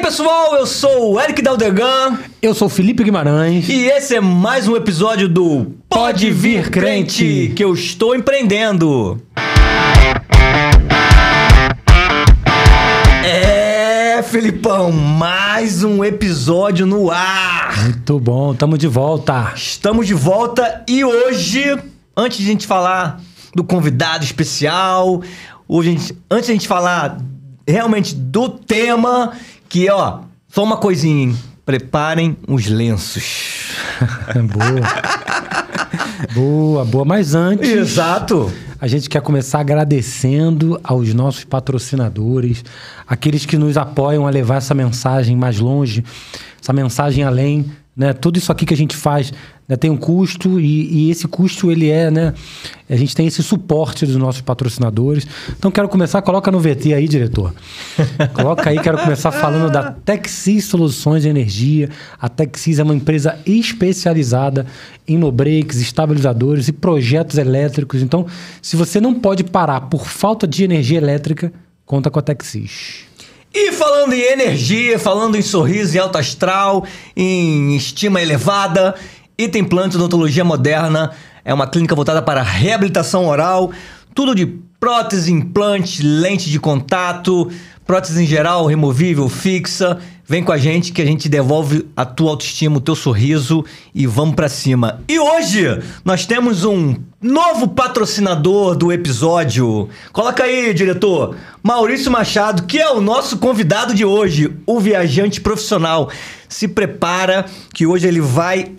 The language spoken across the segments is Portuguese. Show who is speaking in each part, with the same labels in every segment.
Speaker 1: pessoal, eu sou o Eric Daldegan.
Speaker 2: Eu sou o Felipe Guimarães.
Speaker 1: E esse é mais um episódio do Pode Vir Crente, que eu estou empreendendo. Felipão, mais um episódio no ar.
Speaker 2: Muito bom, estamos de volta.
Speaker 1: Estamos de volta e hoje, antes de a gente falar do convidado especial, antes de a gente falar realmente do tema, que só uma coisinha, hein? Preparem os lenços.
Speaker 2: Boa. Mas antes...
Speaker 1: Exato.
Speaker 2: A gente quer começar agradecendo aos nossos patrocinadores, aqueles que nos apoiam a levar essa mensagem mais longe, essa mensagem além, né? Tudo isso aqui que a gente faz, né, tem um custo e esse custo ele a gente tem esse suporte dos nossos patrocinadores. Então quero começar, coloca no VT aí, diretor. Coloca aí, quero começar falando da Texis Soluções de Energia. A Texis é uma empresa especializada em no-breaks, estabilizadores e projetos elétricos. Então, se você não pode parar por falta de energia elétrica, conta com a Texis.
Speaker 1: E falando em energia, falando em sorriso e alto astral, em estima elevada, Item Plant Odontologia Moderna é uma clínica voltada para reabilitação oral, tudo de prótese, implante, lente de contato, prótese em geral, removível, fixa. Vem com a gente que a gente devolve a tua autoestima, o teu sorriso e vamos pra cima. E hoje nós temos um novo patrocinador do episódio. Coloca aí, diretor. Maurício Machado, que é o nosso convidado de hoje, o viajante profissional. Se prepara que hoje ele vai,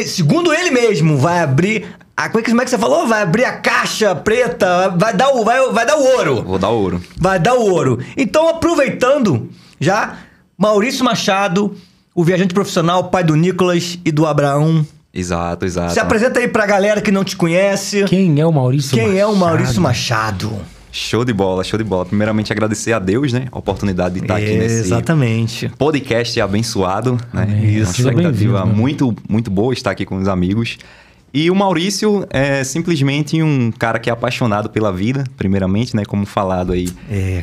Speaker 1: segundo ele mesmo, vai abrir... Como é que você falou? Vai abrir a caixa preta, vai dar o ouro.
Speaker 3: Vou dar o ouro.
Speaker 1: Vai dar o ouro. Então, aproveitando já... Maurício Machado, o viajante profissional, pai do Nicolas e do Abraão.
Speaker 3: Exato.
Speaker 1: Se apresenta aí pra galera que não te conhece.
Speaker 2: Quem é o Maurício Machado?
Speaker 1: Quem é o Maurício Machado?
Speaker 3: Show de bola. Primeiramente, agradecer a Deus, né? A oportunidade de estar aqui nesse podcast abençoado, né?
Speaker 2: Isso.
Speaker 3: Uma expectativa muito, muito boa estar aqui com os amigos. E o Maurício é simplesmente um cara que é apaixonado pela vida, primeiramente, né? Como falado aí.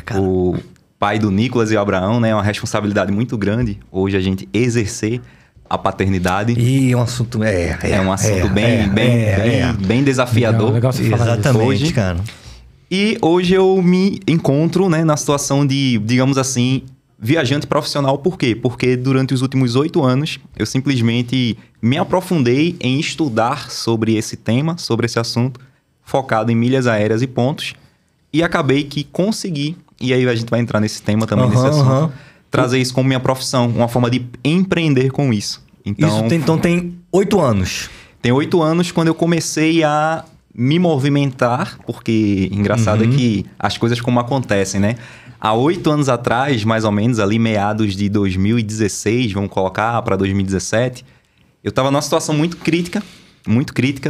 Speaker 1: Cara.
Speaker 3: O pai do Nicolas e o Abraão, né? É uma responsabilidade muito grande hoje a gente exercer a paternidade.
Speaker 1: E é um assunto...
Speaker 3: É um assunto bem desafiador.
Speaker 2: Legal você falar
Speaker 1: exatamente,
Speaker 3: hoje.
Speaker 1: Cara.
Speaker 3: E hoje eu me encontro, né, na situação de, digamos assim, viajante profissional. Por quê? Porque durante os últimos 8 anos, eu simplesmente me aprofundei em estudar sobre esse tema, sobre esse assunto, focado em milhas aéreas e pontos. E acabei que consegui... E aí a gente vai entrar nesse tema também, nesse assunto. Trazer isso como minha profissão, uma forma de empreender com isso.
Speaker 1: Então tem 8 anos.
Speaker 3: Tem 8 anos quando eu comecei a me movimentar, porque engraçado é que as coisas como acontecem, né? Há 8 anos atrás, mais ou menos, ali meados de 2016, vamos colocar para 2017, eu estava numa situação muito crítica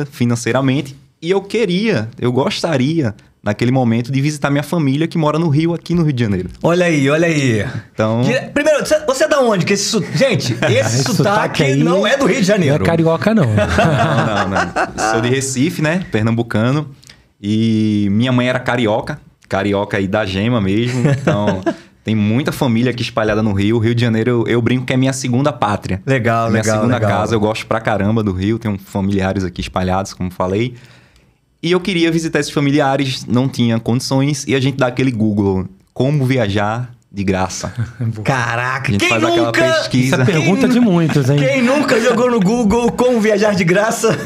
Speaker 3: financeiramente, e eu gostaria... naquele momento, de visitar minha família que mora no Rio, aqui no Rio de Janeiro.
Speaker 1: Olha aí.
Speaker 3: Então...
Speaker 1: Primeiro, você é da onde? Que gente, esse sotaque aí não é do Rio de Janeiro.
Speaker 2: Não é carioca, não.
Speaker 3: Não. Sou de Recife, né? Pernambucano. E minha mãe era carioca aí da gema mesmo. Então, tem muita família aqui espalhada no Rio. O Rio de Janeiro, eu brinco que é minha segunda pátria. Minha segunda casa. Eu gosto pra caramba do Rio. Tenho familiares aqui espalhados, como falei. E eu queria visitar esses familiares, não tinha condições, e a gente dá aquele Google, como viajar de graça.
Speaker 1: Caraca,
Speaker 3: a gente faz aquela pesquisa.
Speaker 2: Essa pergunta de muitos, hein?
Speaker 1: Quem nunca jogou no Google como viajar de graça?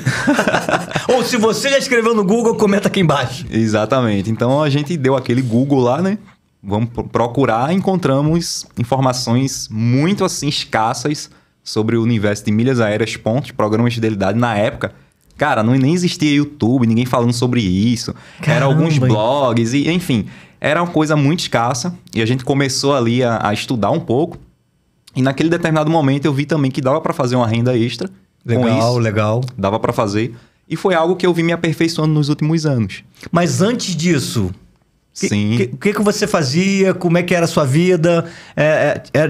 Speaker 1: Ou se você já escreveu no Google, comenta aqui embaixo.
Speaker 3: Exatamente. Então a gente deu aquele Google lá, né? Vamos procurar, encontramos informações muito assim escassas sobre o universo de milhas aéreas, pontos, programas de fidelidade na época. Cara, nem existia YouTube, ninguém falando sobre isso. Eram alguns blogs, e enfim, era uma coisa muito escassa. E a gente começou ali a estudar um pouco. E naquele determinado momento eu vi também que dava para fazer uma renda extra.
Speaker 1: Legal.
Speaker 3: Dava para fazer. E foi algo que eu vi me aperfeiçoando nos últimos anos.
Speaker 1: Mas antes disso...
Speaker 3: Sim.
Speaker 1: O que você fazia? Como é que era a sua vida?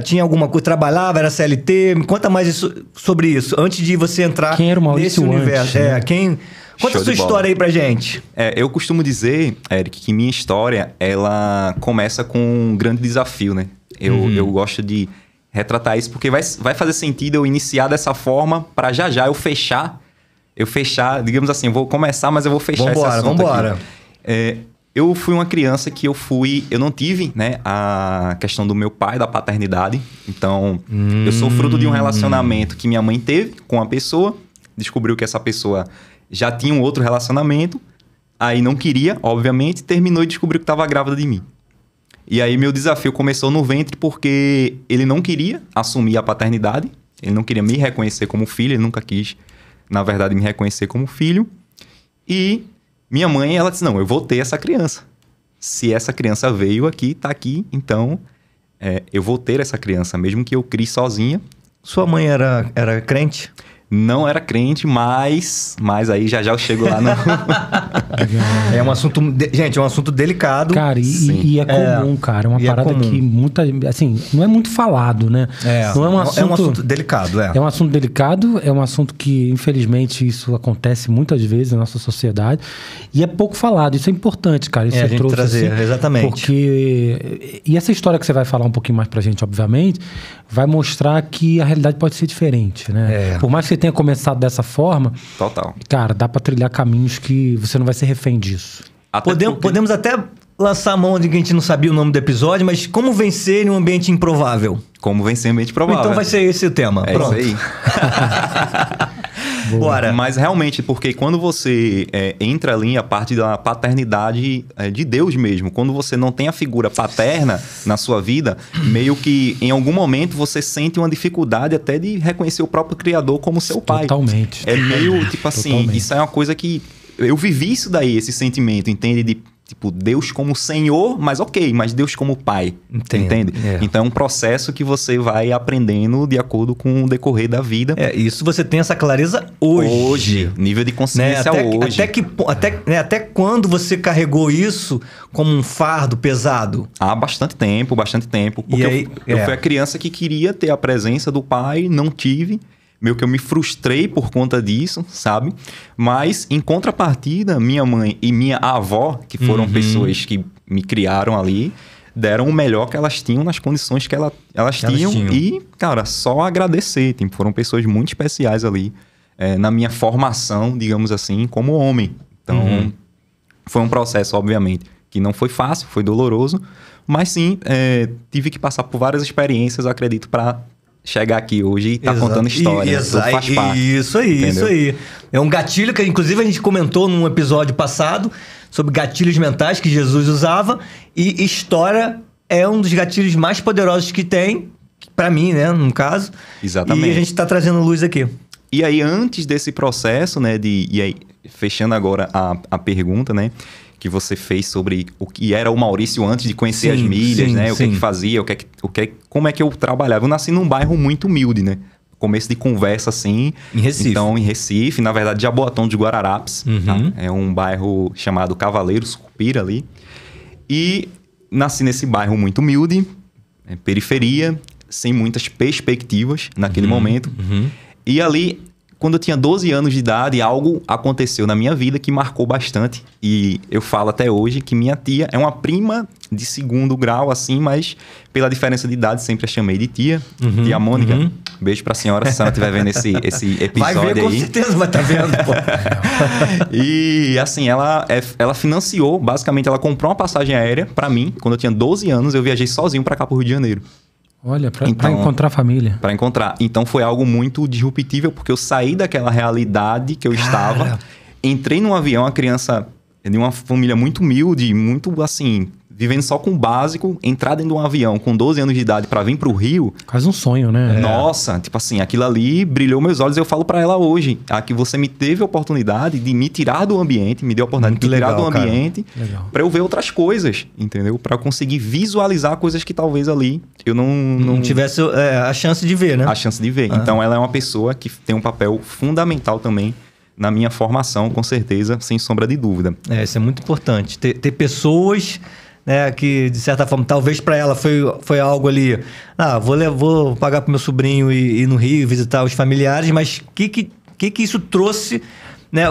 Speaker 1: Tinha alguma coisa? Trabalhava? Era CLT? Me conta mais sobre isso, antes de você entrar
Speaker 2: quem era o Maurício
Speaker 1: nesse universo.
Speaker 2: Né?
Speaker 1: Conta a sua história aí pra gente.
Speaker 3: Eu costumo dizer, Eric, que minha história, ela começa com um grande desafio, né? Eu gosto de retratar isso, porque vai fazer sentido eu iniciar dessa forma para já eu fechar, digamos assim, eu vou começar, mas eu vou fechar esse assunto
Speaker 1: Vambora.
Speaker 3: aqui. Eu fui uma criança que eu não tive, né, a questão do meu pai, da paternidade. Então, eu sou fruto de um relacionamento que minha mãe teve com uma pessoa, descobriu que essa pessoa já tinha um outro relacionamento, aí não queria, obviamente, terminou e descobriu que estava grávida de mim. E aí meu desafio começou no ventre porque ele não queria assumir a paternidade, ele não queria me reconhecer como filho, ele nunca quis, na verdade, me reconhecer como filho. E minha mãe, ela disse, não, eu vou ter essa criança. Se essa criança veio aqui, tá aqui, então eu vou ter essa criança, mesmo que eu crie sozinha.
Speaker 1: Sua mãe era crente?
Speaker 3: Não era crente, mas aí já eu chego lá no...
Speaker 1: É um assunto... Gente, é um assunto delicado.
Speaker 2: Cara, e é comum, cara. É uma parada que muita... Assim, não é muito falado, né? Não é um assunto
Speaker 1: delicado,
Speaker 2: É um assunto delicado, é um assunto que, infelizmente, isso acontece muitas vezes na nossa sociedade. E é pouco falado. Isso é importante, cara. Isso
Speaker 1: a gente trazer, assim, exatamente.
Speaker 2: Porque... E essa história que você vai falar um pouquinho mais pra gente, obviamente, vai mostrar que a realidade pode ser diferente, né? Por mais que você tenha começado dessa forma...
Speaker 3: Total.
Speaker 2: Cara, dá pra trilhar caminhos que você não vai ser refém disso.
Speaker 1: Podemos até lançar a mão de que a gente não sabia o nome do episódio, mas como vencer em um ambiente improvável?
Speaker 3: Como vencer em um ambiente improvável.
Speaker 1: Então vai ser esse o tema. Pronto.
Speaker 3: Isso aí.
Speaker 1: Bora.
Speaker 3: Mas realmente, porque quando você entra ali a parte da paternidade de Deus mesmo, quando você não tem a figura paterna na sua vida, meio que em algum momento você sente uma dificuldade até de reconhecer o próprio Criador como seu pai.
Speaker 2: Totalmente.
Speaker 3: É meio, tipo assim,
Speaker 2: Totalmente.
Speaker 3: Isso é uma coisa que... Eu vivi isso daí, esse sentimento, entende? De, tipo, Deus como Senhor, mas ok, mas Deus como Pai. Entende? Então é um processo que você vai aprendendo de acordo com o decorrer da vida.
Speaker 1: Isso você tem essa clareza hoje.
Speaker 3: Nível de consciência hoje.
Speaker 1: Até quando você carregou isso como um fardo pesado?
Speaker 3: Há bastante tempo. Porque eu fui a criança que queria ter a presença do pai, não tive. Meio que eu me frustrei por conta disso, sabe? Mas, em contrapartida, minha mãe e minha avó, que foram pessoas que me criaram ali, deram o melhor que elas tinham nas condições que elas tinham. E, cara, só agradecer. Foram pessoas muito especiais ali na minha formação, digamos assim, como homem. Então, foi um processo, obviamente, que não foi fácil, foi doloroso. Mas, sim, tive que passar por várias experiências, acredito, para... chegar aqui hoje e tá contando história. Tudo faz parte.
Speaker 1: Isso aí. É um gatilho que, inclusive, a gente comentou num episódio passado sobre gatilhos mentais que Jesus usava. E história é um dos gatilhos mais poderosos que tem, pra mim, né, no caso.
Speaker 3: Exatamente.
Speaker 1: E a gente tá trazendo luz aqui.
Speaker 3: E aí, antes desse processo, né, e aí, fechando agora a pergunta, né, que você fez sobre o que era o Maurício antes de conhecer as milhas, né? O que fazia, como é que eu trabalhava. Eu nasci num bairro muito humilde, né? Começo de conversa, assim.
Speaker 1: Em Recife.
Speaker 3: Então, em Recife, na verdade, Jaboatão de Guararapes. Tá? É um bairro chamado Cavaleiros, Cupira ali. E nasci nesse bairro muito humilde, periferia, sem muitas perspectivas naquele momento. E ali... Quando eu tinha 12 anos de idade, algo aconteceu na minha vida que marcou bastante. E eu falo até hoje que minha tia é uma prima de segundo grau, assim, mas pela diferença de idade sempre a chamei de tia. Tia Mônica. Beijo pra senhora, se a senhora estiver vendo esse episódio aí.
Speaker 1: Vai ver, com certeza vai estar vendo, pô.
Speaker 3: E, assim, ela financiou, basicamente, ela comprou uma passagem aérea pra mim. Quando eu tinha 12 anos, eu viajei sozinho pra cá pro Rio de Janeiro.
Speaker 2: Olha, pra encontrar a família.
Speaker 3: Pra encontrar. Então foi algo muito disruptível, porque eu saí daquela realidade que eu estava, entrei num avião, uma criança de uma família muito humilde, muito assim, vivendo só com o básico, entrar dentro de um avião com 12 anos de idade pra vir pro Rio.
Speaker 2: Quase um sonho, né?
Speaker 3: Nossa, tipo assim, aquilo ali brilhou meus olhos. Eu falo pra ela hoje, que você me teve a oportunidade de me tirar do ambiente, me deu a oportunidade de me tirar do ambiente pra eu ver outras coisas, entendeu? Pra eu conseguir visualizar coisas que talvez ali eu não
Speaker 1: tivesse a chance de ver, né?
Speaker 3: A chance de ver. Então ela é uma pessoa que tem um papel fundamental também na minha formação, com certeza, sem sombra de dúvida.
Speaker 1: Isso é muito importante. Ter pessoas... né, que de certa forma, talvez para ela foi algo ali, vou pagar pro meu sobrinho ir no Rio visitar os familiares, mas que isso trouxe né?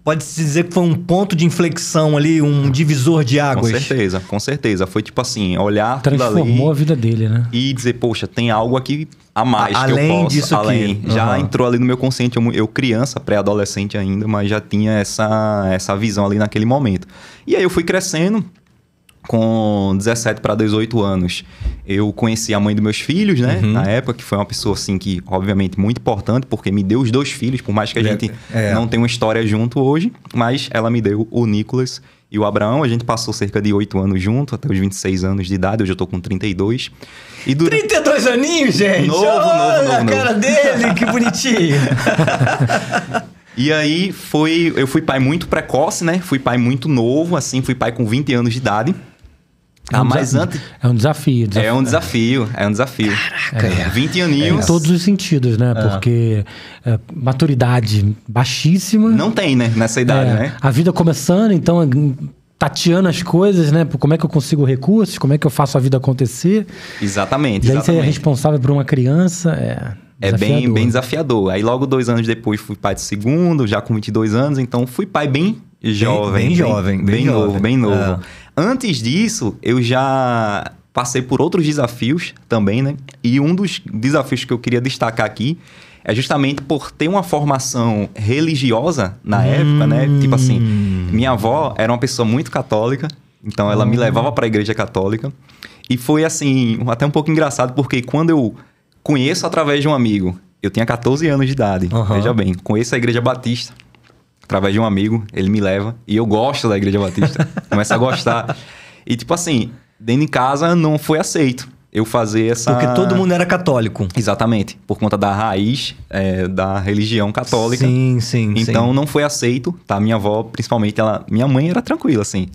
Speaker 1: Pode-se dizer que foi um ponto de inflexão ali, um divisor de águas.
Speaker 3: Com certeza. Foi tipo assim, olhar tudo ali
Speaker 2: transformou a vida dele, né?
Speaker 3: e dizer, poxa, tem algo aqui a mais que eu
Speaker 1: Além
Speaker 3: posso.
Speaker 1: disso aqui.
Speaker 3: Além. Já
Speaker 1: Uhum.
Speaker 3: entrou ali no meu consciente, eu criança, pré-adolescente ainda, mas já tinha essa visão ali naquele momento. E aí eu fui crescendo. Com 17 para 18 anos, eu conheci a mãe dos meus filhos, né? Na época, que foi uma pessoa, assim, que, obviamente, muito importante, porque me deu os 2 filhos, por mais que a gente não tenha uma história junto hoje, mas ela me deu o Nicolas e o Abraão. A gente passou cerca de 8 anos junto, até os 26 anos de idade. Hoje eu tô com 32. E
Speaker 1: 32 aninhos, gente!
Speaker 3: Novo,
Speaker 1: Olha
Speaker 3: novo.
Speaker 1: a cara dele, que bonitinho!
Speaker 3: E aí, eu fui pai muito precoce, né? Fui pai muito novo, assim, fui pai com 20 anos de idade. Mas antes...
Speaker 2: É um desafio.
Speaker 3: É um desafio.
Speaker 1: Caraca.
Speaker 3: 20
Speaker 2: Em
Speaker 3: aninhos.
Speaker 2: todos os sentidos, né? Porque maturidade baixíssima.
Speaker 3: Não tem, né? Nessa idade, né?
Speaker 2: A vida começando, então tateando as coisas, né? Como é que eu consigo recursos, como é que eu faço a vida acontecer.
Speaker 3: Exatamente.
Speaker 2: E aí você é responsável por uma criança,
Speaker 3: é bem desafiador. Aí logo 2 anos depois fui pai de segundo, já com 22 anos. Então fui pai bem jovem. Bem novo. Antes disso, eu já passei por outros desafios também, né? E um dos desafios que eu queria destacar aqui é justamente por ter uma formação religiosa na época, né? Tipo assim, minha avó era uma pessoa muito católica, então ela me levava para a igreja católica. E foi assim, até um pouco engraçado, porque quando eu conheço através de um amigo, eu tinha 14 anos de idade, veja bem, conheço a igreja batista através de um amigo, ele me leva, e eu gosto da igreja batista, começo a gostar. E tipo assim, dentro de casa não foi aceito eu fazer essa...
Speaker 1: Porque todo mundo era católico.
Speaker 3: Exatamente, por conta da raiz da religião católica.
Speaker 1: Sim.
Speaker 3: Então não foi aceito, tá? Minha avó, principalmente, minha mãe era tranquila, assim.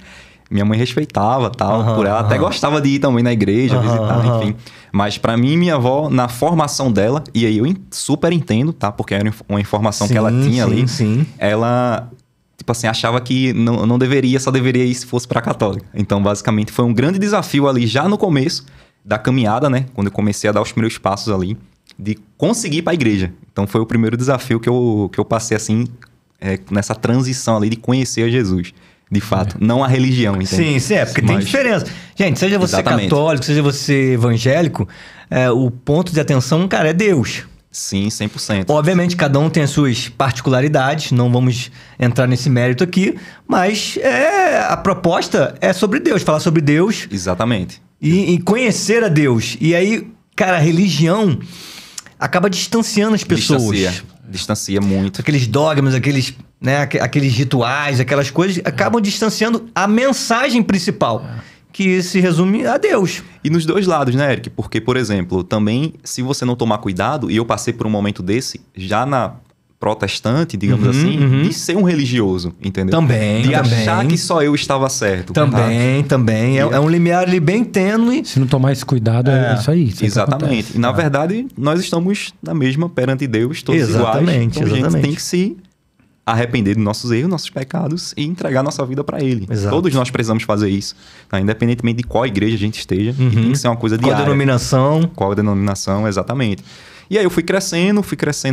Speaker 3: Minha mãe respeitava, tal, por ela. Até gostava de ir também na igreja, visitar, enfim. Mas pra mim, minha avó, na formação dela, e aí eu super entendo, tá? Porque era uma informação que ela tinha ali. Ela, tipo assim, achava que não deveria, só deveria ir se fosse pra católica. Então, basicamente, foi um grande desafio ali, já no começo da caminhada, né? Quando eu comecei a dar os primeiros passos ali, de conseguir ir pra igreja. Então, foi o primeiro desafio que eu passei, assim, nessa transição ali de conhecer a Jesus. De fato, não a religião, entende?
Speaker 1: Sim, porque tem diferença. Gente, seja você católico, seja você evangélico, o ponto de atenção, cara, é Deus.
Speaker 3: Sim, 100%.
Speaker 1: Obviamente, cada um tem as suas particularidades, não vamos entrar nesse mérito aqui, mas a proposta é sobre Deus, falar sobre Deus.
Speaker 3: Exatamente.
Speaker 1: E conhecer a Deus. E aí, cara, a religião acaba distanciando as pessoas.
Speaker 3: Distancia muito.
Speaker 1: Aqueles dogmas, aqueles rituais, aquelas coisas, acabam distanciando a mensagem principal, que se resume a Deus.
Speaker 3: E nos dois lados, né, Eric? Porque, por exemplo, também, se você não tomar cuidado, e eu passei por um momento desse, já na protestante, digamos assim, de ser um religioso, entendeu? De achar que só eu estava certo.
Speaker 1: Também. É um limiar ali bem tênue.
Speaker 2: Se não tomar esse cuidado, é isso aí.
Speaker 3: Exatamente. E, na verdade, nós estamos na mesma perante Deus, todos iguais. Então, a gente tem que se arrepender dos nossos erros, nossos pecados e entregar nossa vida para Ele.
Speaker 1: Exato.
Speaker 3: Todos nós precisamos fazer isso, tá? Independentemente de qual igreja a gente esteja, e tem que ser uma coisa diária. Qual a denominação, exatamente. E aí eu fui crescendo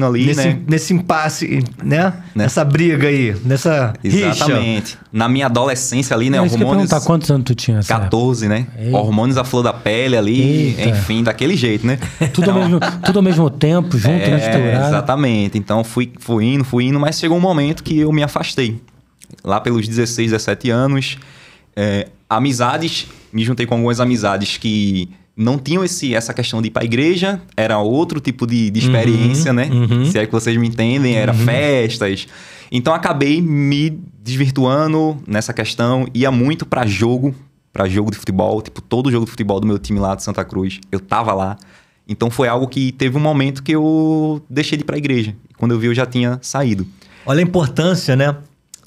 Speaker 3: ali,
Speaker 1: nesse impasse, né? Nessa briga aí, nessa
Speaker 3: Exatamente.
Speaker 1: rixa.
Speaker 3: Na minha adolescência ali, né?
Speaker 2: Hormônios... Quantos anos tu tinha?
Speaker 3: 14, né? Hormônios à flor da pele ali, enfim, daquele jeito, né?
Speaker 2: Tudo ao mesmo tempo, junto, misturado.
Speaker 3: Exatamente. Então fui indo, mas chegou um momento que eu me afastei. Lá pelos 16, 17 anos, amizades, me juntei com algumas amizades que não tinham essa questão de ir para a igreja, era outro tipo de experiência, né? Se é que vocês me entendem, era festas. Então, acabei me desvirtuando nessa questão, ia muito para jogo de futebol, tipo, todo jogo de futebol do meu time lá de Santa Cruz, eu tava lá. Então, foi algo que teve um momento que eu deixei de ir para a igreja. Quando eu vi, eu já tinha saído.
Speaker 1: Olha a importância, né?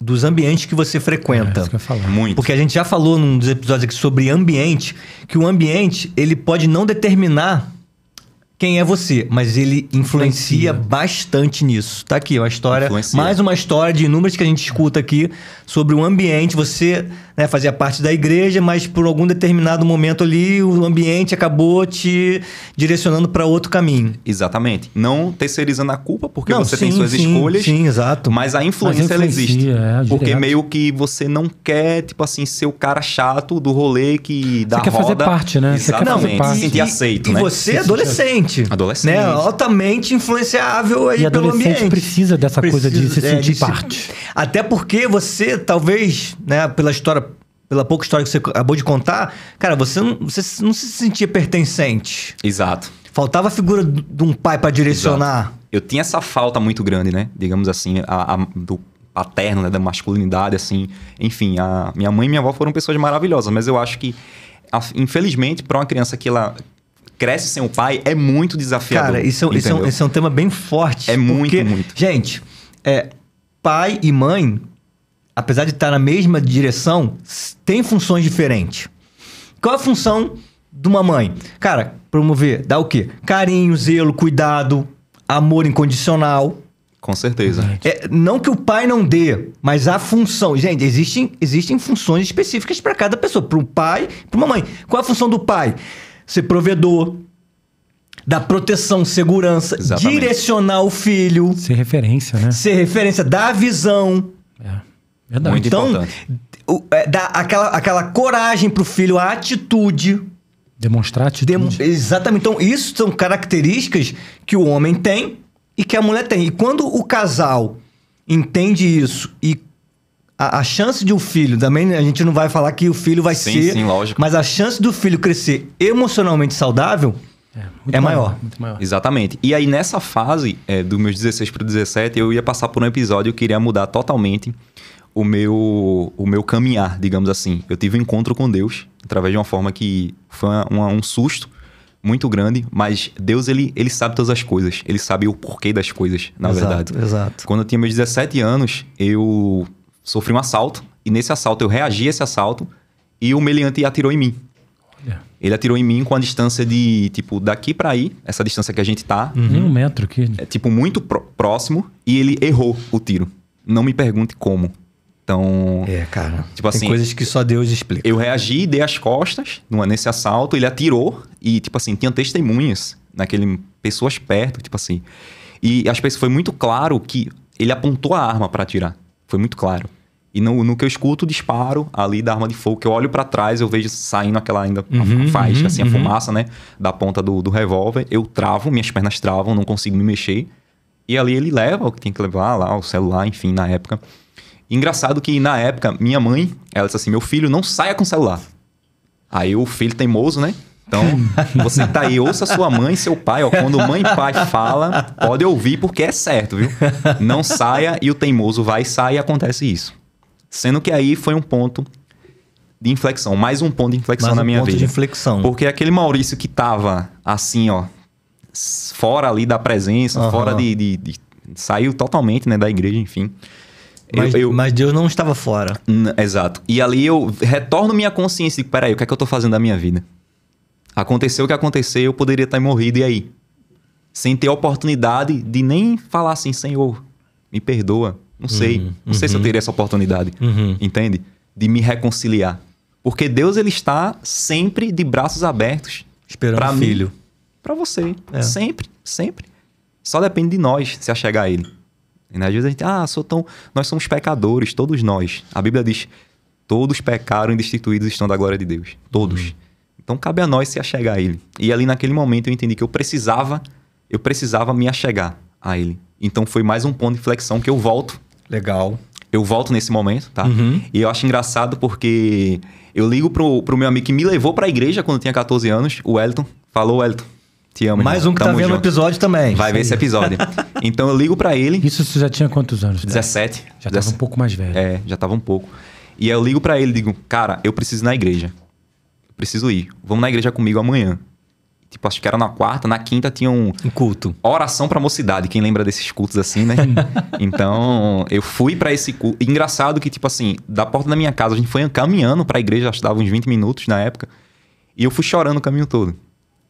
Speaker 1: Dos ambientes que você frequenta.
Speaker 2: Isso que eu ia falar.
Speaker 3: Muito.
Speaker 1: Porque a gente já falou num dos episódios aqui sobre ambiente, que o ambiente, ele pode não determinar quem é você, mas ele influencia bastante nisso. Tá aqui, uma história, mais uma história de inúmeras que a gente escuta aqui sobre o ambiente. Você, né, fazia parte da igreja, mas por algum determinado momento ali, o ambiente acabou te direcionando para outro caminho.
Speaker 3: Exatamente. Não terceirizando a culpa, porque você tem suas escolhas.
Speaker 1: Sim, exato.
Speaker 3: Mas a influência, ela existe. Porque meio que você não quer, tipo assim, ser o cara chato do rolê que dá roda.
Speaker 2: Você quer fazer parte, né?
Speaker 3: Exatamente. Se sentir aceito,
Speaker 1: e
Speaker 3: né?
Speaker 1: Você é adolescente.
Speaker 3: Adolescente.
Speaker 1: Né? Altamente influenciável aí pelo ambiente.
Speaker 2: Adolescente precisa dessa coisa de se sentir parte.
Speaker 1: Até porque você, talvez, né, pela pouca história que você acabou de contar, cara, você não se sentia pertencente.
Speaker 3: Exato.
Speaker 1: Faltava a figura de um pai para direcionar.
Speaker 3: Exato. Eu tinha essa falta muito grande, né? Digamos assim, do paterno, né? Da masculinidade, assim. Enfim, a minha mãe e minha avó foram pessoas maravilhosas, mas eu acho que, infelizmente, para uma criança que ela cresce sem o pai, é muito desafiador.
Speaker 1: Cara, esse é um tema bem forte.
Speaker 3: É muito.
Speaker 1: Gente, pai e mãe, apesar de estar na mesma direção, tem funções diferentes. Qual a função de uma mãe? Cara, promover, dar o quê? Carinho, zelo, cuidado, amor incondicional.
Speaker 3: Com certeza.
Speaker 1: Não que o pai não dê, mas a função... Gente, existem funções específicas para cada pessoa. Para um pai, para uma mãe. Qual a função do pai? Ser provedor, dar proteção, segurança, exatamente, direcionar o filho.
Speaker 2: Ser referência, né?
Speaker 1: Ser referência, dar visão.
Speaker 3: Verdade. Muito importante.
Speaker 1: Dar aquela coragem pro filho, a atitude.
Speaker 2: Demonstrar atitude.
Speaker 1: Exatamente. Então, isso são características que o homem tem e que a mulher tem. E quando o casal entende isso e a chance de um filho, também a gente não vai falar que o filho vai ser...
Speaker 3: Sim, lógico.
Speaker 1: Mas a chance do filho crescer emocionalmente saudável é maior.
Speaker 2: Muito maior.
Speaker 3: Exatamente. E aí, nessa fase, dos meus 16 para 17, eu ia passar por um episódio, eu queria mudar totalmente o meu caminhar, digamos assim. Eu tive um encontro com Deus, através de uma forma que foi um susto muito grande, mas Deus, ele sabe todas as coisas. Ele sabe o porquê das coisas, na verdade.
Speaker 1: Exato.
Speaker 3: Quando eu tinha meus 17 anos, eu sofri um assalto, e nesse assalto eu reagi a esse assalto, e o meliante atirou em mim.
Speaker 2: Olha.
Speaker 3: Ele atirou em mim com a distância de, tipo, daqui pra aí, essa distância que a gente tá.
Speaker 2: Nem 1 metro aqui.
Speaker 3: É, tipo, muito próximo, e ele errou o tiro. Não me pergunte como. Então...
Speaker 1: cara.
Speaker 3: Tipo assim,
Speaker 1: tem coisas que só Deus explica.
Speaker 3: Eu reagi, dei as costas nesse assalto, ele atirou, e, tipo assim, tinha testemunhas pessoas perto, tipo assim. E as pessoas, foi muito claro que ele apontou a arma pra atirar. Foi muito claro. E no que eu escuto o disparo ali da arma de fogo, que eu olho pra trás, eu vejo saindo aquela ainda faísca, assim, a fumaça, né? Da ponta do revólver. Eu travo, minhas pernas travam, não consigo me mexer. E ali ele leva o que tem que levar lá, o celular, enfim, na época. E engraçado que na época, minha mãe, ela disse assim, meu filho, não saia com o celular. Aí o filho teimoso, né? Então, você tá aí, ouça sua mãe e seu pai, ó. Quando mãe e pai fala, pode ouvir porque é certo, viu? Não saia e o teimoso vai e sai e acontece isso. Sendo que aí foi um ponto de inflexão, mais um ponto de inflexão na minha vida.
Speaker 1: Mais um ponto de inflexão.
Speaker 3: Porque aquele Maurício que tava assim, ó, fora ali da presença, fora de saiu totalmente, né, da igreja, enfim.
Speaker 1: Mas Deus não estava fora.
Speaker 3: Exato. E ali eu retorno minha consciência e digo, peraí, o que é que eu tô fazendo da minha vida? Aconteceu o que aconteceu, eu poderia ter morrido, e aí? Sem ter a oportunidade de nem falar assim, Senhor, me perdoa. Não sei. Não sei se eu teria essa oportunidade. Entende? De me reconciliar. Porque Deus, ele está sempre de braços abertos.
Speaker 1: Esperando o filho.
Speaker 3: Para você. Sempre, sempre. Só depende de nós se achegar a ele. E às vezes a gente, nós somos pecadores, todos nós. A Bíblia diz, todos pecaram e destituídos estão da glória de Deus. Todos. Então cabe a nós se achegar a ele. E ali naquele momento eu entendi que eu precisava me achegar a ele. Então foi mais um ponto de inflexão que eu volto.
Speaker 1: Legal.
Speaker 3: Eu volto nesse momento, tá? E eu acho engraçado porque eu ligo pro meu amigo que me levou pra igreja quando eu tinha 14 anos, o Wellington. Falou, Wellington. Te amo,
Speaker 1: mais
Speaker 3: irmão.
Speaker 1: um que tá vendo o episódio também.
Speaker 3: Vai ver esse episódio. Então eu ligo pra ele.
Speaker 2: Isso você já tinha quantos anos?
Speaker 3: 17.
Speaker 2: Já tava um pouco mais velho.
Speaker 3: Já tava um pouco. E aí eu ligo pra ele e digo, cara, eu preciso ir na igreja. Eu preciso ir. Vamos na igreja comigo amanhã. Tipo, acho que era na quarta, na quinta tinha um
Speaker 1: culto.
Speaker 3: Oração pra mocidade. Quem lembra desses cultos assim, né? Então, eu fui pra esse culto. Engraçado que, tipo assim, da porta da minha casa, a gente foi caminhando pra igreja, acho que dava uns 20 minutos na época. E eu fui chorando o caminho todo.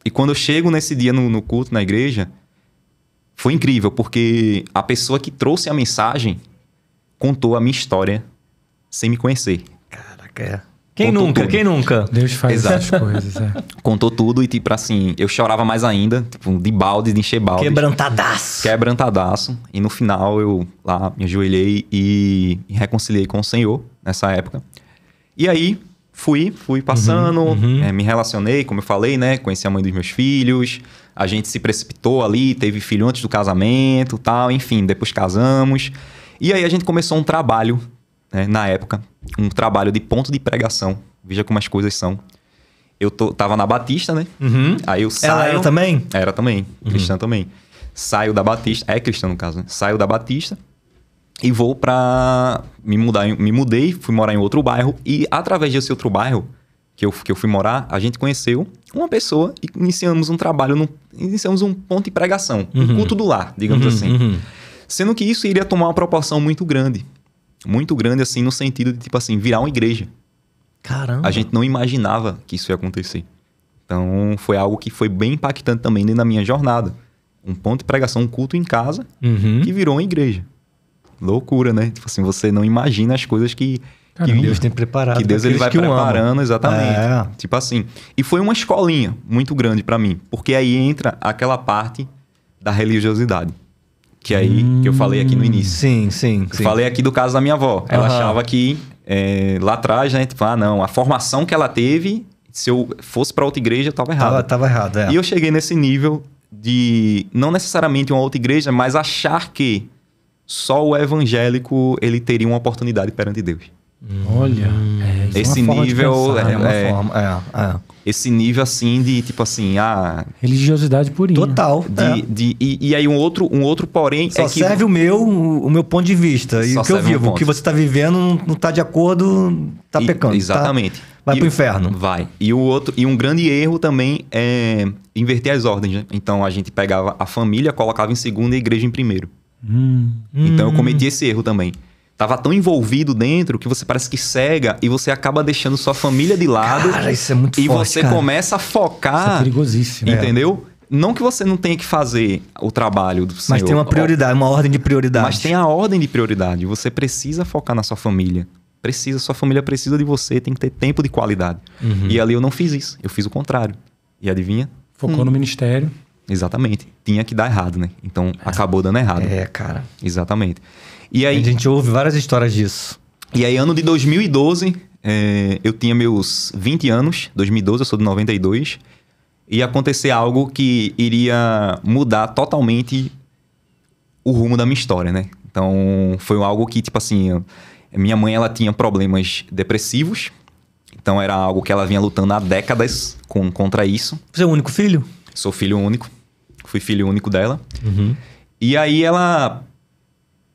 Speaker 3: E quando eu chego nesse dia no culto, na igreja, foi incrível, porque a pessoa que trouxe a mensagem contou a minha história sem me conhecer.
Speaker 1: Caraca, é. Quem
Speaker 3: Contou
Speaker 1: nunca?
Speaker 3: tudo.
Speaker 1: Quem nunca?
Speaker 2: Deus faz
Speaker 3: Exato.
Speaker 2: essas coisas, é.
Speaker 3: Contou tudo e, tipo assim, eu chorava mais ainda, tipo, de balde, de encher balde.
Speaker 1: Quebrantadaço.
Speaker 3: Quebrantadaço. E no final eu lá me ajoelhei e reconciliei com o Senhor nessa época. E aí fui passando, me relacionei, como eu falei, né? Conheci a mãe dos meus filhos. A gente se precipitou ali, teve filho antes do casamento, tal, enfim, depois casamos. E aí a gente começou um trabalho, né, na época, um trabalho de ponto de pregação. Veja como as coisas são. Eu tava na Batista, né? Aí eu saio...
Speaker 1: Ela era também?
Speaker 3: Era também, cristã também. Saio da Batista, é cristã no caso, né? Saio da Batista e vou pra... Me mudei, fui morar em outro bairro. E através desse outro bairro que eu fui morar, a gente conheceu uma pessoa e iniciamos um trabalho, iniciamos um ponto de pregação. Um culto do lar, digamos assim. Sendo que isso iria tomar uma proporção muito grande. Muito grande, assim, no sentido de, tipo assim, virar uma igreja.
Speaker 1: Caramba.
Speaker 3: A gente não imaginava que isso ia acontecer. Então, foi algo que foi bem impactante também na minha jornada. Um ponto de pregação, um culto em casa, que virou uma igreja. Loucura, né? Tipo assim, você não imagina as coisas que
Speaker 1: Deus tem preparado.
Speaker 3: que Deus ele vai preparando, exatamente.
Speaker 1: É.
Speaker 3: Tipo assim. E foi uma escolinha muito grande pra mim. Porque aí entra aquela parte da religiosidade. Que aí, que eu falei aqui no início.
Speaker 1: Sim.
Speaker 3: Falei aqui do caso da minha avó. Ela achava que lá atrás, né? Tipo, não, a formação que ela teve, se eu fosse pra outra igreja, eu tava errado.
Speaker 1: Tava errado, é.
Speaker 3: E eu cheguei nesse nível de, não necessariamente uma outra igreja, mas achar que só o evangélico ele teria uma oportunidade perante Deus.
Speaker 2: Olha, isso
Speaker 3: Esse
Speaker 2: é uma forma de
Speaker 3: nível
Speaker 2: pensar, né?
Speaker 1: forma.
Speaker 3: Esse nível assim de tipo assim,
Speaker 2: Religiosidade purinha.
Speaker 1: Total.
Speaker 3: e aí um outro porém
Speaker 1: Só
Speaker 3: é que
Speaker 1: serve o meu ponto de vista. E
Speaker 3: Só
Speaker 1: o que eu
Speaker 3: serve um
Speaker 1: vivo. O
Speaker 3: ponto.
Speaker 1: que você tá vivendo não tá de acordo, tá pecando.
Speaker 3: Exatamente.
Speaker 1: Vai pro inferno.
Speaker 3: Vai. E um grande erro também é inverter as ordens, né? Então a gente pegava a família, colocava em segundo e a igreja em primeiro. Então eu cometi esse erro também. Tava tão envolvido dentro que você parece que cega e você acaba deixando sua família de lado.
Speaker 1: Cara, isso é muito
Speaker 3: e
Speaker 1: forte,
Speaker 3: você
Speaker 1: cara.
Speaker 3: começa a focar.
Speaker 2: Isso é perigosíssimo.
Speaker 3: Entendeu? Não que você não tenha que fazer o trabalho do Senhor.
Speaker 1: Mas tem uma prioridade, uma ordem de prioridade.
Speaker 3: Mas tem a ordem de prioridade. Você precisa focar na sua família. Sua família precisa de você, tem que ter tempo de qualidade. E ali eu não fiz isso. Eu fiz o contrário. E adivinha?
Speaker 2: Focou no ministério.
Speaker 3: Exatamente. Tinha que dar errado, né? Então acabou dando errado.
Speaker 1: Cara.
Speaker 3: Exatamente. E aí,
Speaker 1: A gente ouve várias histórias disso.
Speaker 3: E aí, ano de 2012, eu tinha meus 20 anos. 2012, eu sou de 92. Ia acontecer algo que iria mudar totalmente o rumo da minha história, né? Então, foi algo que, tipo assim... Minha mãe, ela tinha problemas depressivos. Então, era algo que ela vinha lutando há décadas contra isso.
Speaker 1: Você é o único filho?
Speaker 3: Sou filho único. Fui filho único dela. E aí, ela...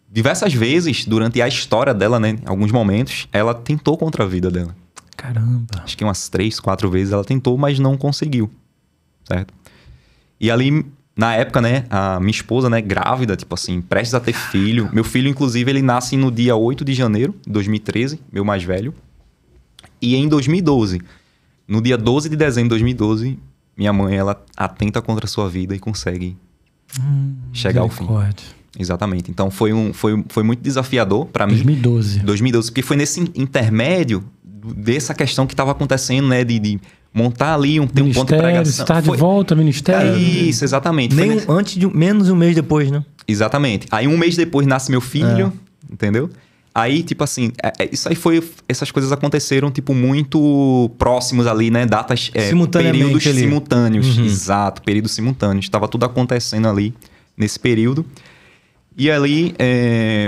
Speaker 3: Diversas vezes, durante a história dela, né? Em alguns momentos, ela tentou contra a vida dela.
Speaker 2: Caramba.
Speaker 3: Acho que umas 3, 4 vezes ela tentou, mas não conseguiu. Certo? E ali, na época, né? A minha esposa, né? Grávida, tipo assim, prestes a ter filho. Meu filho, inclusive, ele nasce no dia 8 de janeiro de 2013, meu mais velho. E em 2012, no dia 12 de dezembro de 2012, minha mãe, ela atenta contra a sua vida e consegue chegar ao fim. Exatamente. Então, foi muito desafiador para mim. 2012, porque foi nesse intermédio dessa questão que estava acontecendo, né? De montar ali um ponto de pregação.
Speaker 2: Estar de volta, ministério.
Speaker 3: Isso, exatamente.
Speaker 1: Menos de um mês depois, né?
Speaker 3: Exatamente. Aí, um mês depois, nasce meu filho, entendeu? Aí, tipo assim, isso aí essas coisas aconteceram, tipo, muito próximos ali, né? Datas, períodos ali. Simultâneos. Exato, períodos simultâneos. Estava tudo acontecendo ali, nesse período. E ali